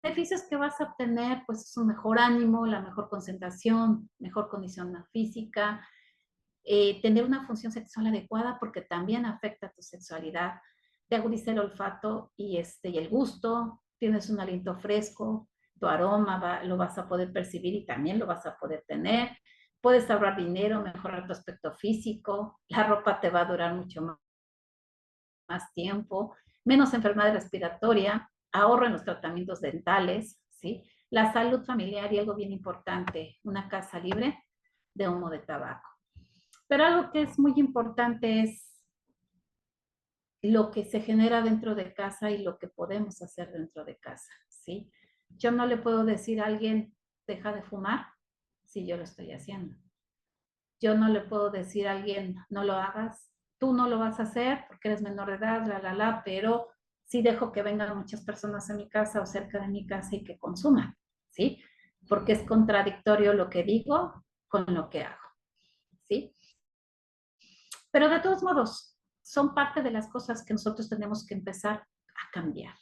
beneficios que vas a obtener, pues es un mejor ánimo, la mejor concentración, mejor condición física, tener una función sexual adecuada porque también afecta tu sexualidad, te agudiza el olfato y el gusto, tienes un aliento fresco, tu aroma lo vas a poder percibir y también lo vas a poder tener. Puedes ahorrar dinero, mejorar tu aspecto físico, la ropa te va a durar mucho más tiempo, menos enfermedad respiratoria, ahorro en los tratamientos dentales, ¿sí? La salud familiar y algo bien importante, una casa libre de humo de tabaco. Pero algo que es muy importante es lo que se genera dentro de casa y lo que podemos hacer dentro de casa, ¿sí? Yo no le puedo decir a alguien, deja de fumar, si yo lo estoy haciendo. Yo no le puedo decir a alguien, no lo hagas, tú no lo vas a hacer porque eres menor de edad, pero sí dejo que vengan muchas personas a mi casa o cerca de mi casa y que consuman, ¿sí? Porque es contradictorio lo que digo con lo que hago, ¿sí? Pero de todos modos, son parte de las cosas que nosotros tenemos que empezar a cambiar.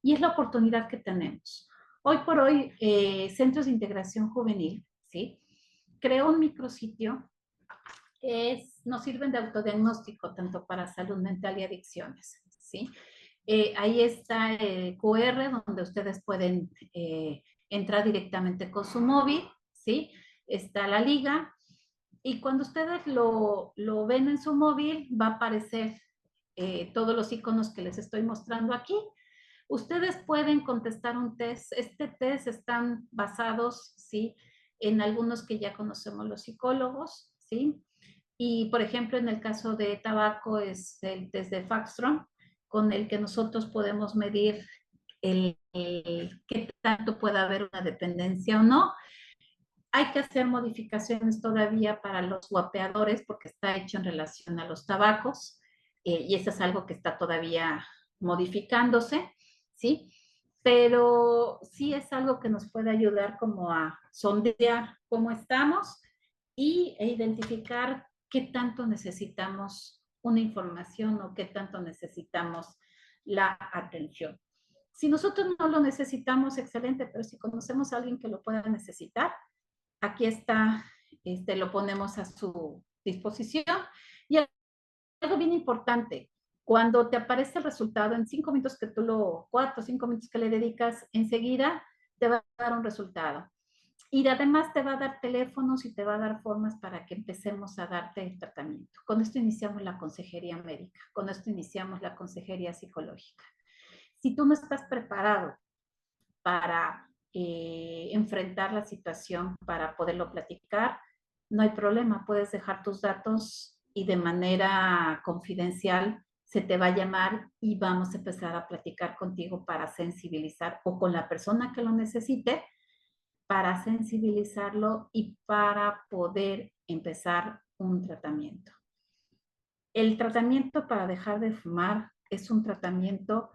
Y es la oportunidad que tenemos. Hoy por hoy, Centros de Integración Juvenil, ¿sí? Creó un micrositio nos sirven de autodiagnóstico tanto para salud mental y adicciones, ¿sí? Ahí está el QR donde ustedes pueden entrar directamente con su móvil, ¿sí? Está la liga y cuando ustedes lo ven en su móvil va a aparecer todos los iconos que les estoy mostrando aquí. Ustedes pueden contestar un test. Este test están basados, ¿sí? En algunos que ya conocemos los psicólogos, ¿sí? Y, por ejemplo, en el caso de tabaco es el test de Faxtrom, con el que nosotros podemos medir qué tanto puede haber una dependencia o no. Hay que hacer modificaciones todavía para los guapeadores porque está hecho en relación a los tabacos y eso es algo que está todavía modificándose, ¿sí? Pero sí es algo que nos puede ayudar como a sondear cómo estamos e identificar qué tanto necesitamos una información o qué tanto necesitamos la atención, Si nosotros no lo necesitamos, excelente, pero si conocemos a alguien que lo pueda necesitar, aquí está, lo ponemos a su disposición. Y algo bien importante, cuando te aparece el resultado, en 5 minutos que tú 4 o 5 minutos que le dedicas, enseguida te va a dar un resultado. Y además te va a dar teléfonos y te va a dar formas para que empecemos a darte el tratamiento. Con esto iniciamos la consejería médica, con esto iniciamos la consejería psicológica. Si tú no estás preparado para enfrentar la situación, para poderlo platicar, no hay problema, puedes dejar tus datos y de manera confidencial se te va a llamar y vamos a empezar a platicar contigo para sensibilizar o con la persona que lo necesite, para sensibilizarlo y para poder empezar un tratamiento. El tratamiento para dejar de fumar es un tratamiento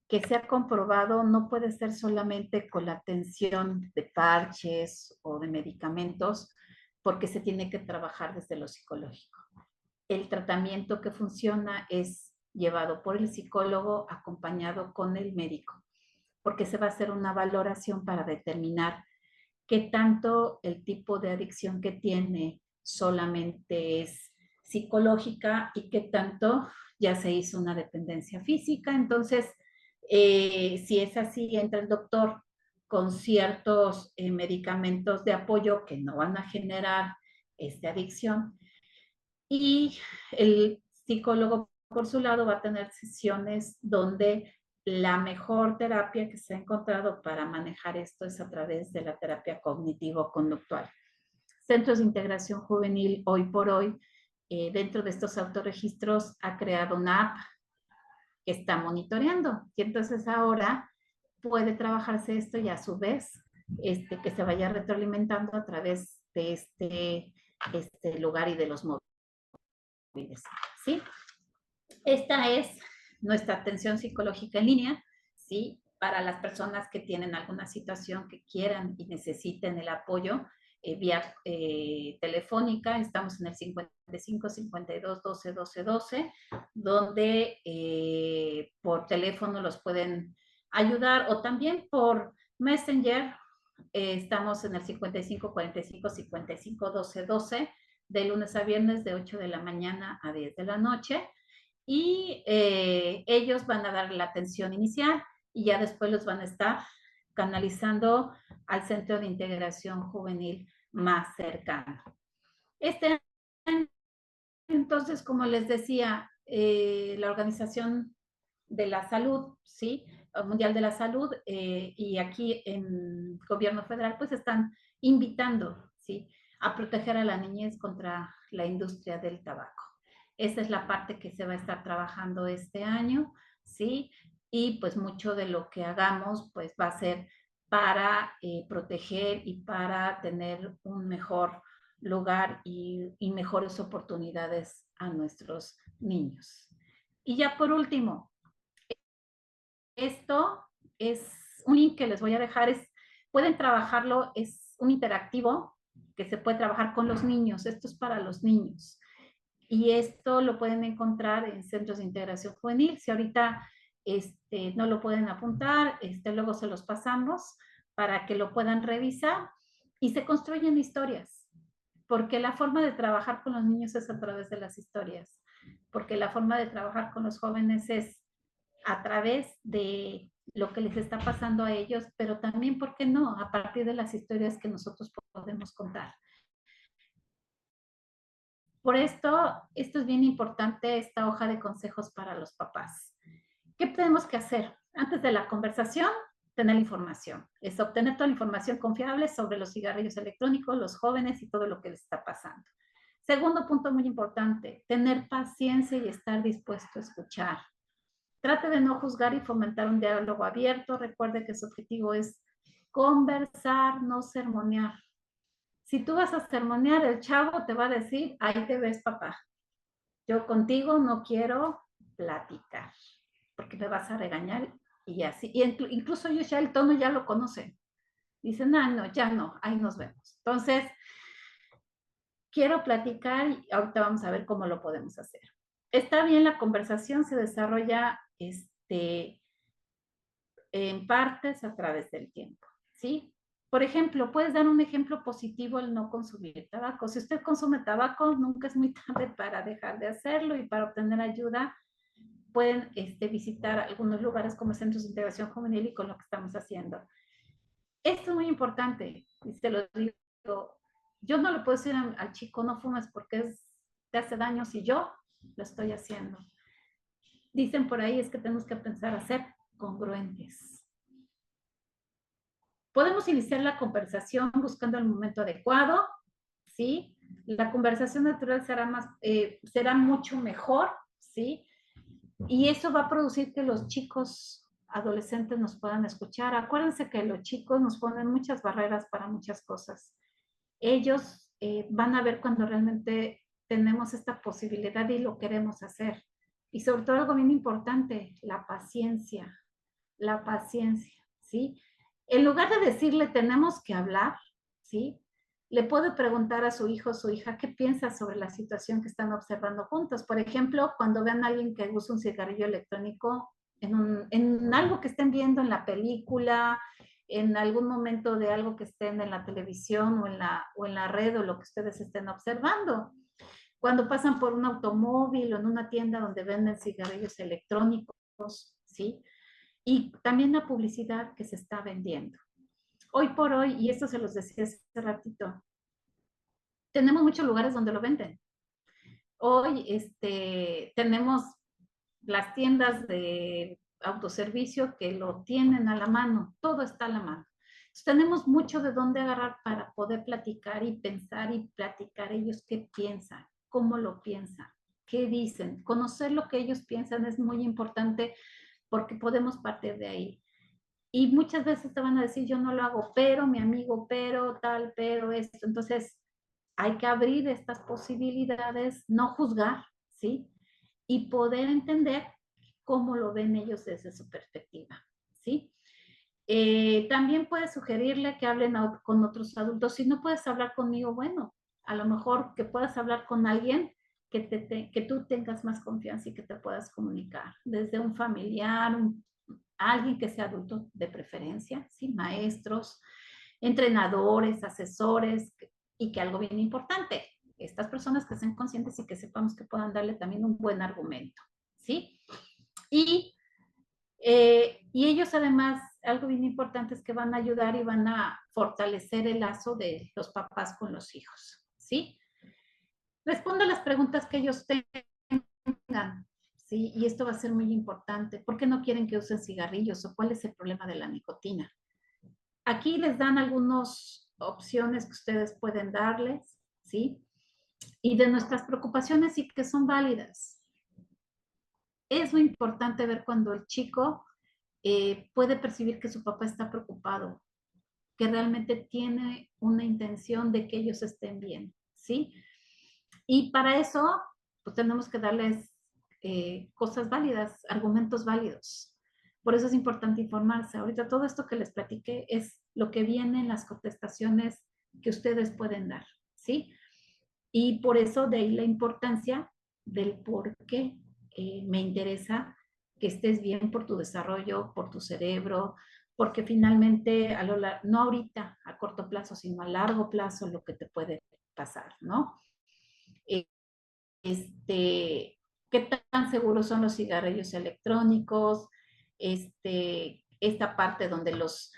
que se ha comprobado no puede ser solamente con la atención de parches o de medicamentos, porque se tiene que trabajar desde lo psicológico. El tratamiento que funciona es llevado por el psicólogo acompañado con el médico, porque se va a hacer una valoración para determinar qué tanto el tipo de adicción que tiene solamente es psicológica y qué tanto ya se hizo una dependencia física. Entonces, si es así, entra el doctor con ciertos medicamentos de apoyo que no van a generar esta adicción y el psicólogo por su lado va a tener sesiones donde la mejor terapia que se ha encontrado para manejar esto es a través de la terapia cognitivo-conductual. Centros de Integración Juvenil hoy por hoy, dentro de estos autorregistros, ha creado una app que está monitoreando y entonces ahora puede trabajarse esto y a su vez que se vaya retroalimentando a través de este lugar y de los móviles, ¿sí? Esta es nuestra atención psicológica en línea, ¿sí? Para las personas que tienen alguna situación que quieran y necesiten el apoyo vía telefónica, estamos en el 55 52 12 12 12, donde por teléfono los pueden ayudar o también por Messenger, estamos en el 55 45 55 12 12, de lunes a viernes de 8 de la mañana a 10 de la noche y ellos van a dar la atención inicial y ya después los van a estar canalizando al centro de integración juvenil más cercano. Este año, entonces, como les decía, la Organización de la Salud, ¿sí? Mundial de la Salud, y aquí en gobierno federal, pues están invitando, ¿sí? A proteger a la niñez contra la industria del tabaco. Esa es la parte que se va a estar trabajando este año, ¿sí? Y pues mucho de lo que hagamos, pues va a ser para proteger y para tener un mejor lugar y mejores oportunidades a nuestros niños. Y ya por último, esto es un link que les voy a dejar, pueden trabajarlo, es un interactivo que se puede trabajar con los niños, esto es para los niños. Y esto lo pueden encontrar en centros de integración juvenil. Si ahorita no lo pueden apuntar, luego se los pasamos para que lo puedan revisar y se construyen historias, porque la forma de trabajar con los niños es a través de las historias, porque la forma de trabajar con los jóvenes es a través de lo que les está pasando a ellos, pero también, ¿por qué no?, a partir de las historias que nosotros podemos contar. Por esto es bien importante esta hoja de consejos para los papás. ¿Qué tenemos que hacer? Antes de la conversación, tener la información. Es obtener toda la información confiable sobre los cigarrillos electrónicos, los jóvenes y todo lo que les está pasando. Segundo punto muy importante, tener paciencia y estar dispuesto a escuchar. Trate de no juzgar y fomentar un diálogo abierto. Recuerde que su objetivo es conversar, no sermonear. Si tú vas a sermonear, el chavo te va a decir, ahí te ves, papá. Yo contigo no quiero platicar, porque me vas a regañar y así. Y incluso ellos ya el tono ya lo conocen. Dicen, ah, no, ya no, ahí nos vemos. Entonces, quiero platicar y ahorita vamos a ver cómo lo podemos hacer. Está bien, la conversación se desarrolla en partes a través del tiempo, ¿sí? Por ejemplo, puedes dar un ejemplo positivo al no consumir tabaco. Si usted consume tabaco, nunca es muy tarde para dejar de hacerlo y para obtener ayuda pueden visitar algunos lugares como centros de integración juvenil y con lo que estamos haciendo. Esto es muy importante, y se lo digo, yo no le puedo decir al chico no fumes porque te hace daño si yo lo estoy haciendo. Dicen por ahí es que tenemos que pensar a ser congruentes. Podemos iniciar la conversación buscando el momento adecuado, ¿sí? La conversación natural será mucho mejor, ¿sí? Y eso va a producir que los chicos adolescentes nos puedan escuchar. Acuérdense que los chicos nos ponen muchas barreras para muchas cosas. Ellos van a ver cuando realmente tenemos esta posibilidad y lo queremos hacer. Y sobre todo algo bien importante, la paciencia, ¿sí? En lugar de decirle tenemos que hablar, ¿sí? Le puede preguntar a su hijo o su hija qué piensa sobre la situación que están observando juntos. Por ejemplo, cuando vean a alguien que usa un cigarrillo electrónico en algo que estén viendo en la película, en algún momento de algo que estén en la televisión o en la red o lo que ustedes estén observando. Cuando pasan por un automóvil o en una tienda donde venden cigarrillos electrónicos, ¿sí? Y también la publicidad que se está vendiendo. Hoy por hoy, y esto se los decía hace ratito, tenemos muchos lugares donde lo venden. Hoy tenemos las tiendas de autoservicio que lo tienen a la mano, todo está a la mano. Entonces, tenemos mucho de dónde agarrar para poder platicar y pensar y platicar ellos qué piensan, cómo lo piensan, qué dicen. Conocer lo que ellos piensan es muy importante porque podemos partir de ahí. Y muchas veces te van a decir, yo no lo hago, pero mi amigo, pero tal, pero esto. Entonces, hay que abrir estas posibilidades, no juzgar, ¿sí? Y poder entender cómo lo ven ellos desde su perspectiva, ¿sí? También puedes sugerirle que hablen con otros adultos. Si no puedes hablar conmigo, bueno, a lo mejor que puedas hablar con alguien que tú tengas más confianza y que te puedas comunicar, desde un familiar, alguien que sea adulto de preferencia, ¿sí? Maestros, entrenadores, asesores, y que algo bien importante, estas personas que sean conscientes y que sepamos que puedan darle también un buen argumento, ¿sí? Y, y ellos además, algo bien importante es que van a ayudar y van a fortalecer el lazo de los papás con los hijos, ¿sí? Responda las preguntas que ellos tengan, ¿sí? Y esto va a ser muy importante. ¿Por qué no quieren que usen cigarrillos o cuál es el problema de la nicotina? Aquí les dan algunas opciones que ustedes pueden darles, ¿sí? Y de nuestras preocupaciones y que son válidas. Es muy importante ver cuando el chico puede percibir que su papá está preocupado, que realmente tiene una intención de que ellos estén bien, ¿sí? Y para eso, pues tenemos que darles cosas válidas, argumentos válidos. Por eso es importante informarse. Ahorita todo esto que les platiqué es lo que viene en las contestaciones que ustedes pueden dar, ¿sí? Y por eso de ahí la importancia del por qué me interesa que estés bien por tu desarrollo, por tu cerebro, porque finalmente, no ahorita, a corto plazo, sino a largo plazo, lo que te puede pasar, ¿no? Qué tan seguros son los cigarrillos electrónicos, esta parte donde los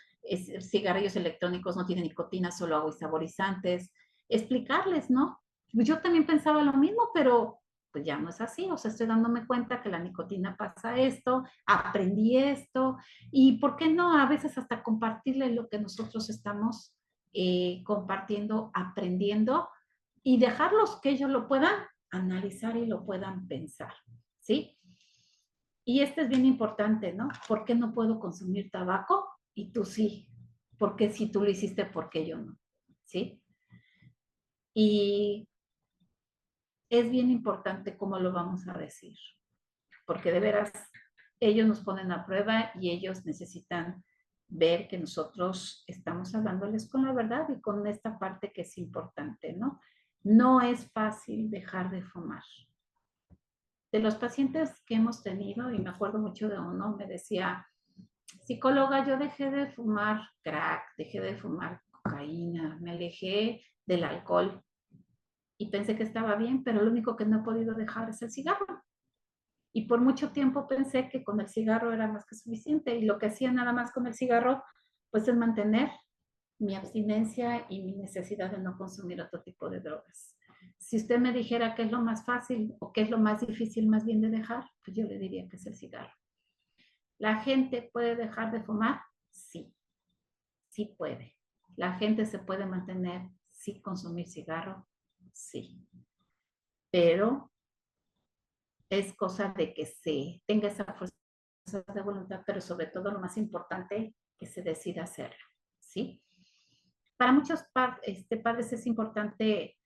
cigarrillos electrónicos no tienen nicotina, solo agua y saborizantes, explicarles, ¿no? Yo también pensaba lo mismo, pero pues ya no es así, o sea, estoy dándome cuenta que la nicotina pasa esto, aprendí esto, y ¿por qué no a veces hasta compartirle lo que nosotros estamos compartiendo, aprendiendo, y dejarlos que ellos lo puedan analizar y lo puedan pensar, ¿sí? Y este es bien importante, ¿no? ¿Por qué no puedo consumir tabaco y tú sí? ¿Por qué si tú lo hiciste, por qué yo no? ¿Sí? Y es bien importante cómo lo vamos a decir, porque de veras ellos nos ponen a prueba y ellos necesitan ver que nosotros estamos hablándoles con la verdad y con esta parte que es importante, ¿no? No es fácil dejar de fumar. De los pacientes que hemos tenido, y me acuerdo mucho de uno, me decía, Psicóloga, yo dejé de fumar crack, dejé de fumar cocaína, me alejé del alcohol y pensé que estaba bien, pero lo único que no he podido dejar es el cigarro. Y por mucho tiempo pensé que con el cigarro era más que suficiente y lo que hacía nada más con el cigarro, pues es mantener mi abstinencia y mi necesidad de no consumir otro tipo de drogas. Si usted me dijera qué es lo más fácil o qué es lo más difícil más bien de dejar, pues yo le diría que es el cigarro. ¿La gente puede dejar de fumar? Sí, sí puede. ¿La gente se puede mantener sin consumir cigarro? Sí. Pero es cosa de que se tenga esa fuerza de voluntad, pero sobre todo lo más importante, que se decida hacerlo, ¿sí? Para muchos padres es importante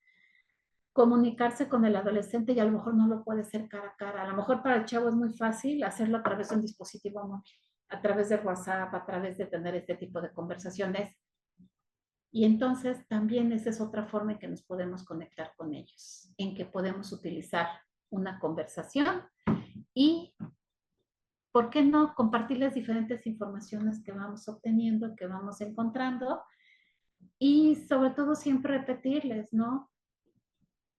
comunicarse con el adolescente y a lo mejor no lo puede hacer cara a cara. A lo mejor para el chavo es muy fácil hacerlo a través de un dispositivo móvil, a través de WhatsApp, a través de tener este tipo de conversaciones. Y entonces también esa es otra forma en que nos podemos conectar con ellos, en que podemos utilizar una conversación y, ¿por qué no?, compartirles diferentes informaciones que vamos obteniendo, que vamos encontrando y sobre todo siempre repetirles, ¿no?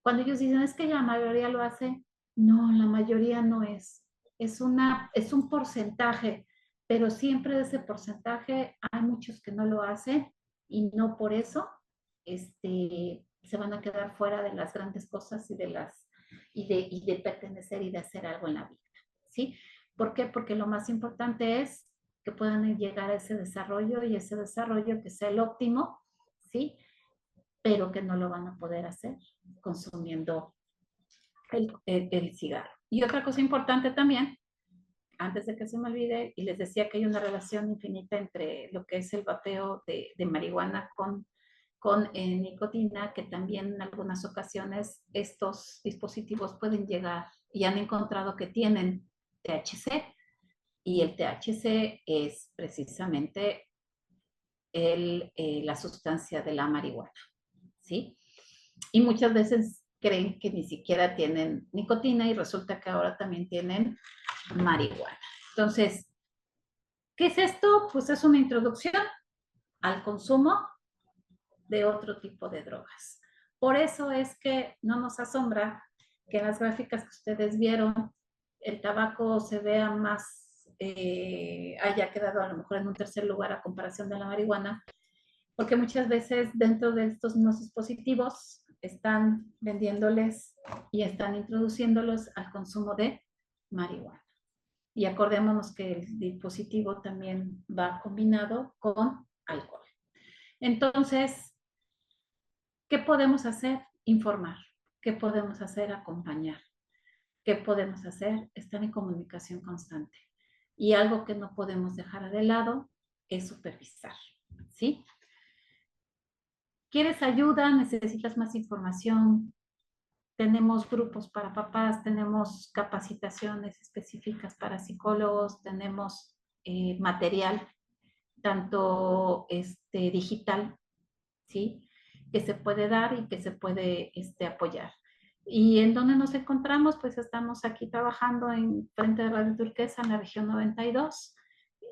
Cuando ellos dicen, es que la mayoría lo hace, no, la mayoría no es. Es un porcentaje, pero siempre de ese porcentaje hay muchos que no lo hacen y no por eso se van a quedar fuera de las grandes cosas y de pertenecer y de hacer algo en la vida, ¿sí? ¿Por qué? Porque lo más importante es que puedan llegar a ese desarrollo y ese desarrollo que sea el óptimo, ¿sí? Pero que no lo van a poder hacer consumiendo el cigarro. Y otra cosa importante también, antes de que se me olvide, y les decía que hay una relación infinita entre lo que es el vapeo de marihuana con nicotina, que también en algunas ocasiones estos dispositivos pueden llegar y han encontrado que tienen THC, y el THC es precisamente la sustancia de la marihuana, ¿sí? Y muchas veces creen que ni siquiera tienen nicotina y resulta que ahora también tienen marihuana. Entonces, ¿qué es esto? Pues es una introducción al consumo de otro tipo de drogas. Por eso es que no nos asombra que en las gráficas que ustedes vieron el tabaco se vea más, haya quedado a lo mejor en un tercer lugar a comparación de la marihuana, porque muchas veces dentro de estos mismos dispositivos están vendiéndoles y están introduciéndolos al consumo de marihuana. Y acordémonos que el dispositivo también va combinado con alcohol. Entonces, ¿qué podemos hacer? Informar. ¿Qué podemos hacer? Acompañar. ¿Qué podemos hacer? Estar en comunicación constante. Y algo que no podemos dejar de lado es supervisar, ¿sí? ¿Quieres ayuda? ¿Necesitas más información? Tenemos grupos para papás, tenemos capacitaciones específicas para psicólogos, tenemos material, tanto digital, ¿sí? Que se puede dar y que se puede apoyar. ¿Y en dónde nos encontramos? Pues estamos aquí trabajando en frente de Radio Turquesa, en la región 92.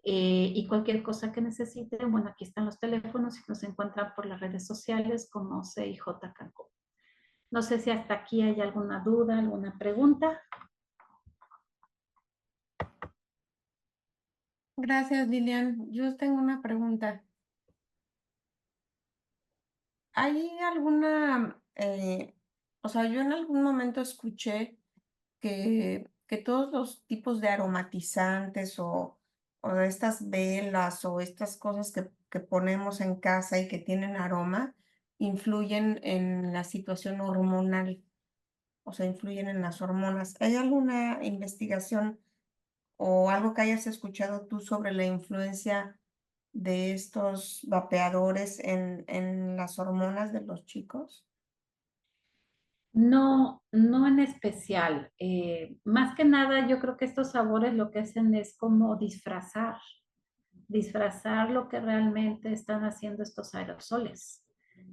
Y cualquier cosa que necesiten, bueno, aquí están los teléfonos y nos encuentran por las redes sociales como CIJ Cancún. No sé si hasta aquí hay alguna duda, alguna pregunta. Gracias, Lilian. Yo tengo una pregunta. ¿Hay alguna, o sea, yo en algún momento escuché que todos los tipos de aromatizantes o de estas velas o estas cosas que ponemos en casa y que tienen aroma influyen en la situación hormonal, o sea, influyen en las hormonas? ¿Hay alguna investigación o algo que hayas escuchado tú sobre la influencia de estos vapeadores en las hormonas de los chicos? No, no en especial. Más que nada, yo creo que estos sabores lo que hacen es como disfrazar lo que realmente están haciendo estos aerosoles,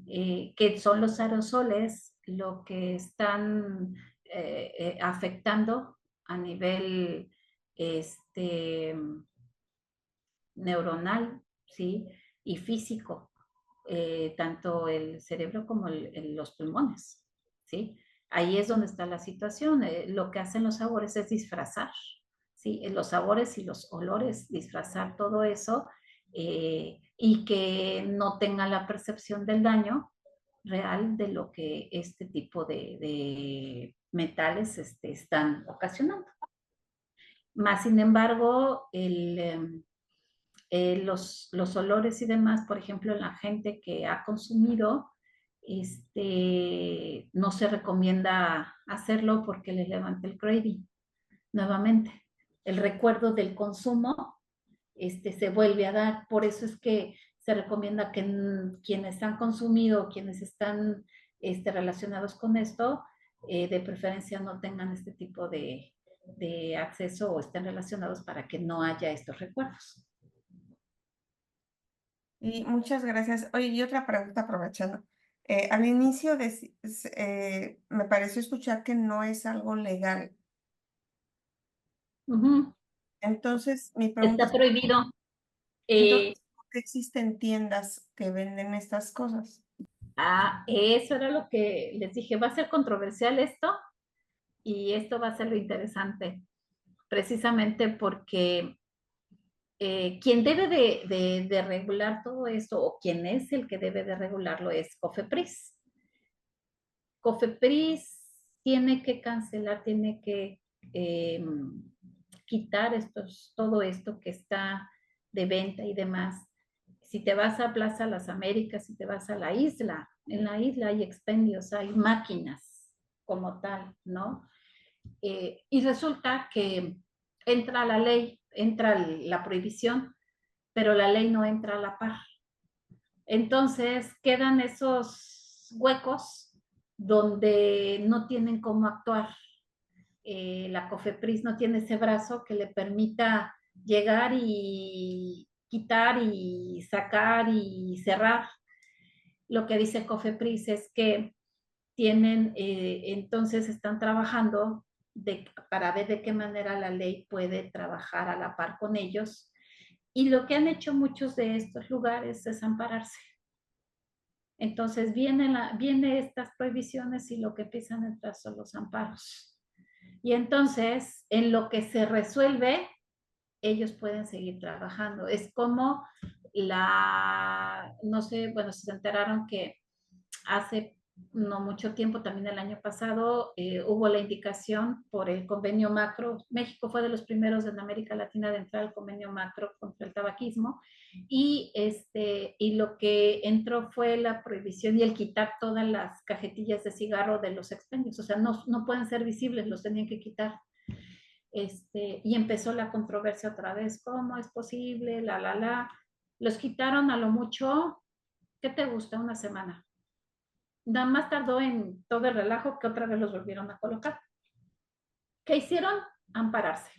que son los aerosoles lo que están afectando a nivel este, neuronal, ¿sí? Y físico, tanto el cerebro como los pulmones, ¿sí? Ahí es donde está la situación. Lo que hacen los sabores es disfrazar, ¿sí? Los sabores y los olores, disfrazar todo eso y que no tenga la percepción del daño real de lo que este tipo de metales están ocasionando. Más sin embargo, los olores y demás, por ejemplo, en la gente que ha consumido, no se recomienda hacerlo porque le levanta el craving nuevamente. El recuerdo del consumo se vuelve a dar. Por eso es que se recomienda que quienes han consumido, quienes están relacionados con esto, de preferencia no tengan este tipo de acceso o estén relacionados para que no haya estos recuerdos. Y muchas gracias. Oye, y otra pregunta aprovechando. Al inicio me pareció escuchar que no es algo legal. Ujú. Entonces, mi pregunta Está es, prohibido. entonces, Eh, ¿por qué existen tiendas que venden estas cosas? Eso era lo que les dije, va a ser controversial esto y esto va a ser lo interesante, precisamente porque quien debe de regular todo esto o quien es el que debe de regularlo es COFEPRIS. COFEPRIS tiene que cancelar, tiene que eh, quitar todo esto que está de venta y demás. Si te vas a Plaza Las Américas, si te vas a la isla, en la isla hay expendios, hay máquinas como tal, ¿no? Y resulta que entra la ley, entra la prohibición, pero la ley no entra a la par. Entonces quedan esos huecos donde no tienen cómo actuar. La COFEPRIS no tiene ese brazo que le permita llegar y quitar y sacar y cerrar. Lo que dice COFEPRIS es que entonces están trabajando para ver de qué manera la ley puede trabajar a la par con ellos. Y lo que han hecho muchos de estos lugares es ampararse. Entonces viene estas prohibiciones y lo que empiezan a entrar son los amparos. Y entonces, en lo que se resuelve, ellos pueden seguir trabajando. Es como no sé, bueno, se enteraron que hace no mucho tiempo, también el año pasado, hubo la indicación por el convenio macro. México fue de los primeros en América Latina de entrar al convenio macro contra el tabaquismo y lo que entró fue la prohibición y el quitar todas las cajetillas de cigarro de los expendios. O sea, no pueden ser visibles, los tenían que quitar. Y empezó la controversia otra vez, ¿cómo es posible? Los quitaron a lo mucho, ¿qué te gusta? Una semana. Nada más tardó en todo el relajo que otra vez los volvieron a colocar. ¿Qué hicieron? Ampararse.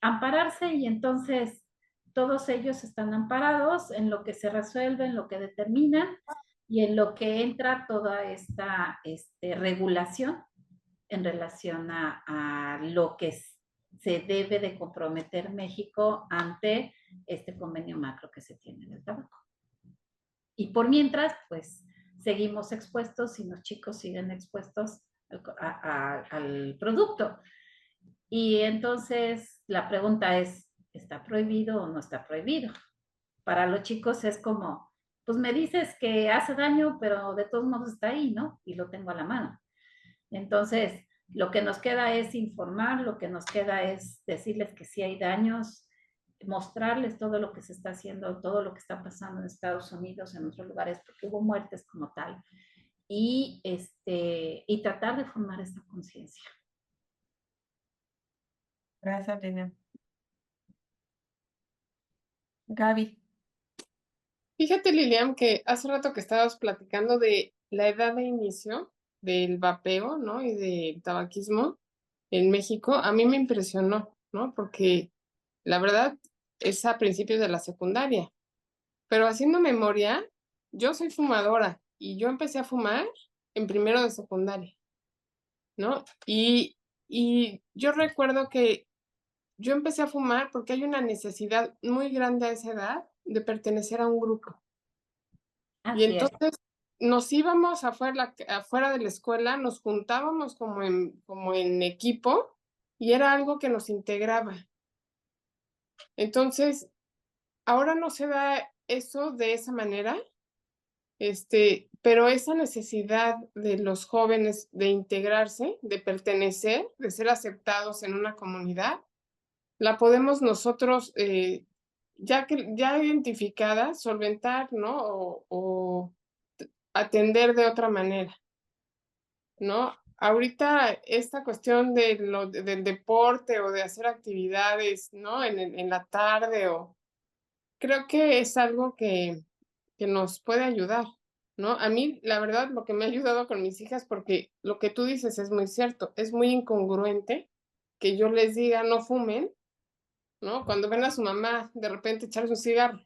Ampararse y entonces todos ellos están amparados en lo que se resuelve, en lo que determinan y en lo que entra toda esta regulación en relación a lo que se debe de comprometer México ante este convenio macro que se tiene del tabaco. Y por mientras, pues seguimos expuestos y los chicos siguen expuestos al producto. Y entonces la pregunta es, ¿está prohibido o no está prohibido? Para los chicos es como, pues me dices que hace daño, pero de todos modos está ahí, ¿no? Y lo tengo a la mano. Entonces, lo que nos queda es informar, lo que nos queda es decirles que sí hay daños, mostrarles todo lo que se está haciendo, todo lo que está pasando en Estados Unidos, en otros lugares, porque hubo muertes como tal, y tratar de formar esta conciencia. Gracias, Lina. Gaby. Fíjate, Lilian, que hace rato que estabas platicando de la edad de inicio del vapeo, ¿no? Y del tabaquismo en México, a mí me impresionó, ¿no? Porque la verdad es a principios de la secundaria. Pero haciendo memoria, yo soy fumadora y yo empecé a fumar en primero de secundaria, ¿no? Y yo recuerdo que yo empecé a fumar porque hay una necesidad muy grande a esa edad de pertenecer a un grupo. Y Así es. entonces nos íbamos afuera de la escuela, nos juntábamos como en equipo y era algo que nos integraba. Entonces, ahora no se da eso de esa manera, pero esa necesidad de los jóvenes de integrarse, de pertenecer, de ser aceptados en una comunidad, la podemos nosotros, ya identificada, solventar, ¿no? O atender de otra manera, ¿no? Ahorita esta cuestión del deporte o de hacer actividades, ¿no? En la tarde creo que es algo que nos puede ayudar, ¿no? A mí, la verdad, lo que me ha ayudado con mis hijas, porque lo que tú dices es muy cierto, es muy incongruente que yo les diga no fumen, ¿no? Cuando ven a su mamá de repente echarse un cigarro,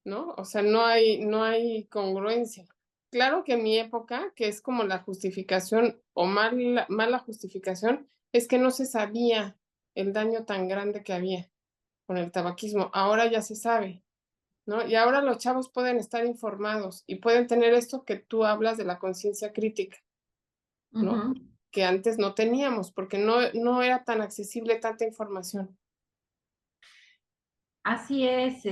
¿no? O sea, no hay congruencia. Claro que en mi época, que es como la justificación o mala justificación, es que no se sabía el daño tan grande que había con el tabaquismo. Ahora ya se sabe, ¿no? Y ahora los chavos pueden estar informados y pueden tener esto que tú hablas de la conciencia crítica, ¿no? Ujú. Que antes no teníamos porque no era tan accesible tanta información. Así es,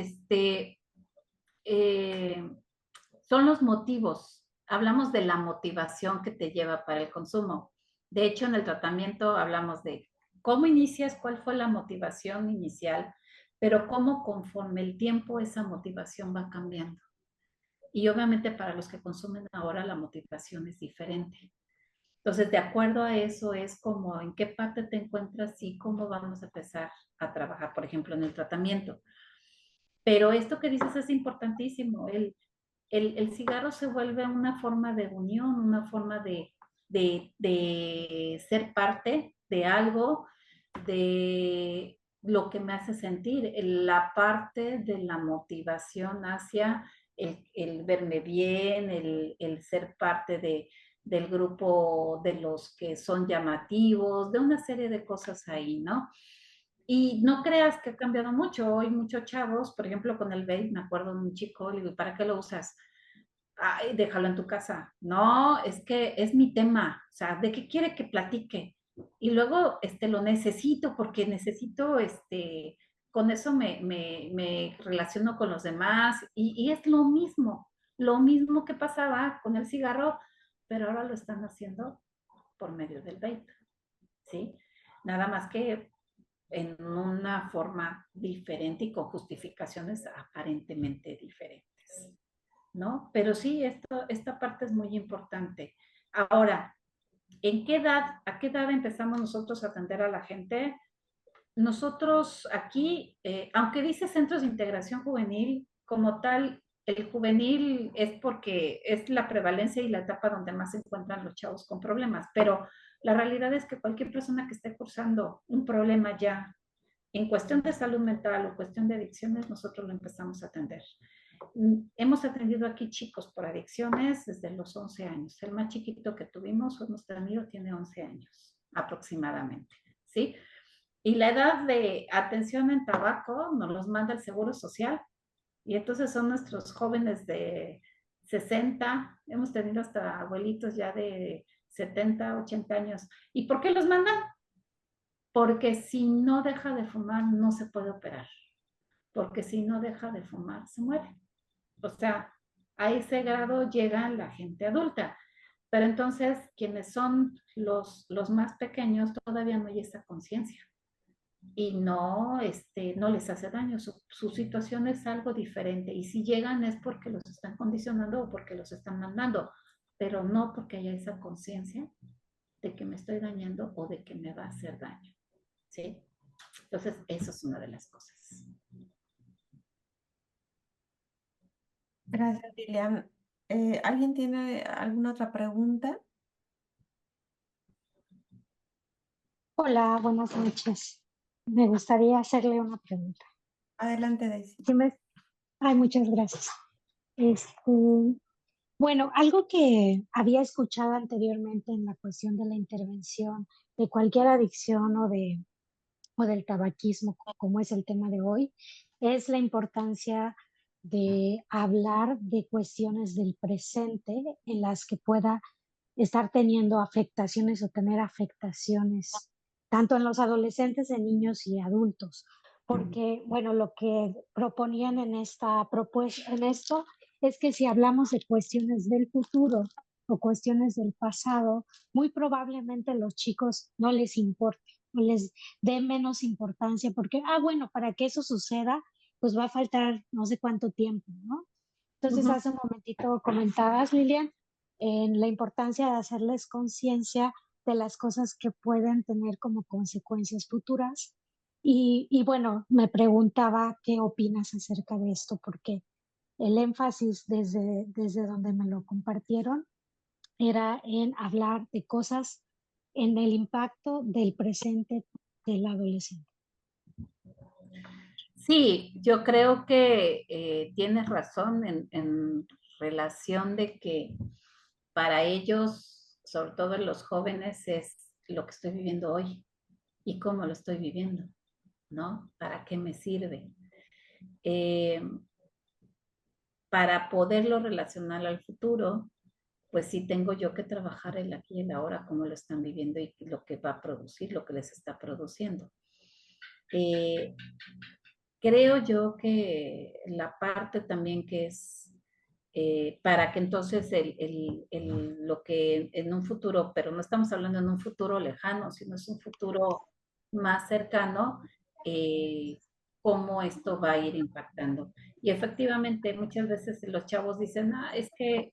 son los motivos. Hablamos de la motivación que te lleva para el consumo. De hecho, en el tratamiento hablamos de cómo inicias, cuál fue la motivación inicial, pero cómo conforme el tiempo esa motivación va cambiando. Y obviamente para los que consumen ahora la motivación es diferente. Entonces, de acuerdo a eso es como en qué parte te encuentras y cómo vamos a empezar a trabajar, por ejemplo, en el tratamiento. Pero esto que dices es importantísimo. El cigarro se vuelve una forma de unión, una forma de ser parte de algo, de lo que me hace sentir, la parte de la motivación hacia el verme bien, el ser parte del grupo de los que son llamativos, de una serie de cosas ahí, ¿no? Y no creas que ha cambiado mucho. Hoy muchos chavos, por ejemplo, con el vape, me acuerdo de un chico, le digo, ¿para qué lo usas? Ay, déjalo en tu casa. No, es que es mi tema. O sea, ¿de qué quiere que platique? Y luego lo necesito porque necesito, con eso me relaciono con los demás. Y es lo mismo que pasaba con el cigarro, pero ahora lo están haciendo por medio del vape, ¿sí? Nada más que en una forma diferente y con justificaciones aparentemente diferentes, ¿no? Pero sí, esta parte es muy importante. Ahora, a qué edad empezamos nosotros a atender a la gente? Nosotros aquí, aunque dice centros de integración juvenil, como tal, el juvenil es porque es la prevalencia y la etapa donde más se encuentran los chavos con problemas, pero la realidad es que cualquier persona que esté cursando un problema ya en cuestión de salud mental o cuestión de adicciones, nosotros lo empezamos a atender. Hemos atendido aquí chicos por adicciones desde los 11 años. El más chiquito que tuvimos, hemos tenido, tiene 11 años aproximadamente, ¿sí? Y la edad de atención en tabaco nos los manda el Seguro Social. Y entonces son nuestros jóvenes de 60, hemos tenido hasta abuelitos ya de 70, 80 años. ¿Y por qué los mandan? Porque si no deja de fumar, no se puede operar. Porque si no deja de fumar, se muere. O sea, a ese grado llega la gente adulta. Pero entonces, quienes son los más pequeños, todavía no hay esa conciencia. Y no les hace daño. Su situación es algo diferente. Y si llegan es porque los están condicionando o porque los están mandando. Pero no porque haya esa conciencia de que me estoy dañando o de que me va a hacer daño. ¿Sí? Entonces, eso es una de las cosas. Gracias, Lilian. ¿Alguien tiene alguna otra pregunta? Hola, buenas noches. Me gustaría hacerle una pregunta. Adelante, Daisy. Ay, muchas gracias. Este, bueno, algo que había escuchado anteriormente en la cuestión de la intervención de cualquier adicción o de o del tabaquismo, como es el tema de hoy, es la importancia de hablar de cuestiones del presente en las que pueda estar teniendo afectaciones o tener afectaciones, tanto en los adolescentes, en niños y adultos. Porque, bueno, lo que proponían en esta propuesta, en esto, es que si hablamos de cuestiones del futuro o cuestiones del pasado, muy probablemente los chicos no les importe, no les dé menos importancia, porque, bueno, para que eso suceda, pues va a faltar no sé cuánto tiempo, ¿no? Entonces, Ujú. hace un momentito comentabas, Lilian, en la importancia de hacerles conciencia de las cosas que pueden tener como consecuencias futuras. Y bueno, me preguntaba qué opinas acerca de esto, porque el énfasis desde donde me lo compartieron era en hablar de cosas en el impacto del presente del adolescente. Sí, yo creo que tienes razón en relación de que para ellos, sobre todo los jóvenes, es lo que estoy viviendo hoy y cómo lo estoy viviendo, ¿no? ¿Para qué me sirve? Eh, para poderlo relacionar al futuro, pues sí tengo yo que trabajar el aquí y el ahora, cómo lo están viviendo y lo que va a producir, lo que les está produciendo. Eh, creo yo que la parte también que es para que entonces lo que en un futuro, pero no estamos hablando en un futuro lejano, sino es un futuro más cercano, eh, cómo esto va a ir impactando. Y efectivamente, muchas veces los chavos dicen, es que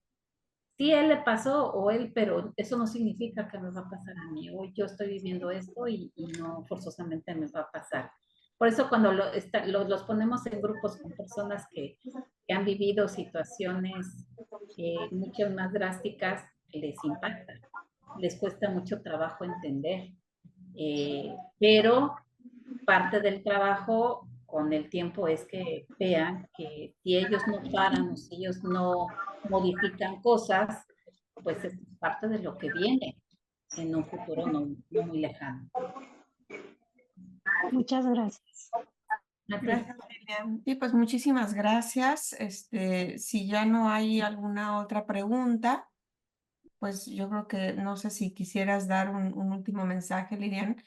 sí, él le pasó o él, pero eso no significa que me va a pasar a mí. Hoy yo estoy viviendo esto y no forzosamente me va a pasar. Por eso cuando los ponemos en grupos con personas que han vivido situaciones mucho más drásticas, les impacta, les cuesta mucho trabajo entender. Pero parte del trabajo con el tiempo es que vean que si ellos no paran o si ellos no modifican cosas, pues es parte de lo que viene en un futuro no muy lejano. Muchas gracias. A ti. Gracias, Lilian. Y pues muchísimas gracias. Si ya no hay alguna otra pregunta, pues yo creo que no sé si quisieras dar un último mensaje, Lilian,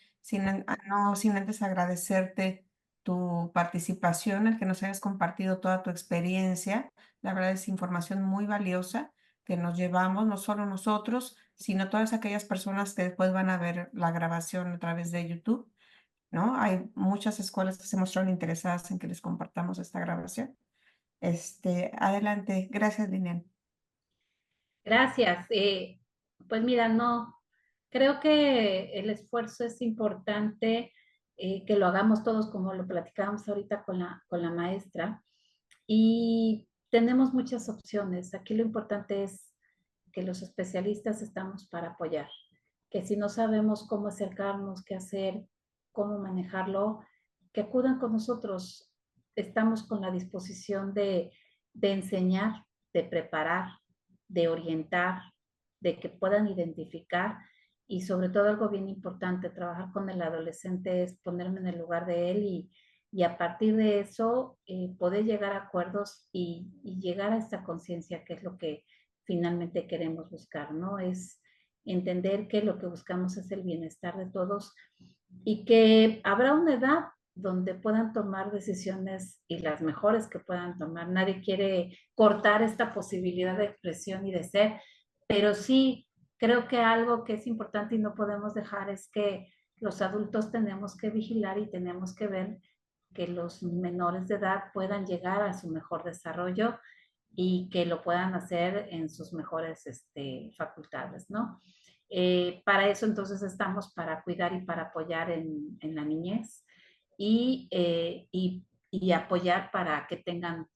no sin antes agradecerte tu participación, el que nos hayas compartido toda tu experiencia. La verdad es información muy valiosa que nos llevamos, no solo nosotros, sino todas aquellas personas que después van a ver la grabación a través de YouTube, ¿no? Hay muchas escuelas que se mostraron interesadas en que les compartamos esta grabación. Adelante. Gracias, Lilian. Gracias. Pues mira, no, creo que el esfuerzo es importante, que lo hagamos todos como lo platicábamos ahorita con la maestra. Y tenemos muchas opciones. Aquí lo importante es que los especialistas estamos para apoyar, que si no sabemos cómo acercarnos, qué hacer, cómo manejarlo, que acudan con nosotros. Estamos con la disposición de enseñar, de preparar, de orientar, de que puedan identificar y sobre todo algo bien importante, trabajar con el adolescente es ponerme en el lugar de él y a partir de eso poder llegar a acuerdos y llegar a esta conciencia que es lo que finalmente queremos buscar, ¿no? Es entender que lo que buscamos es el bienestar de todos y que habrá una edad donde puedan tomar decisiones y las mejores que puedan tomar. Nadie quiere cortar esta posibilidad de expresión y de ser, pero sí creo que algo que es importante y no podemos dejar es que los adultos tenemos que vigilar y tenemos que ver que los menores de edad puedan llegar a su mejor desarrollo y que lo puedan hacer en sus mejores facultades, ¿no? Para eso entonces estamos para cuidar y para apoyar en la niñez y apoyar para que tengan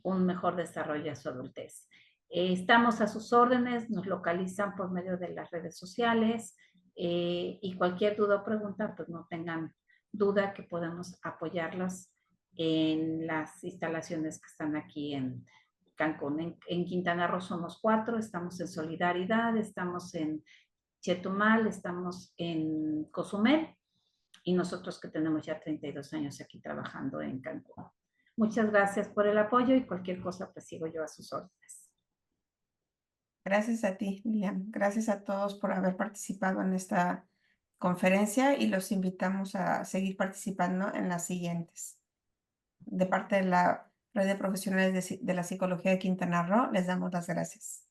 un mejor desarrollo a su adultez. Estamos a sus órdenes, nos localizan por medio de las redes sociales y cualquier duda o pregunta, pues no tengan duda que podemos apoyarlos en las instalaciones que están aquí en Cancún. En Quintana Roo somos 4, estamos en Solidaridad, estamos en Chetumal, estamos en Cozumel y nosotros que tenemos ya 32 años aquí trabajando en Cancún. Muchas gracias por el apoyo y cualquier cosa pues sigo yo a sus órdenes. Gracias a ti, Lilian. Gracias a todos por haber participado en esta conferencia y los invitamos a seguir participando en las siguientes. De parte de la Red de Profesionales de la Psicología de Quintana Roo, les damos las gracias.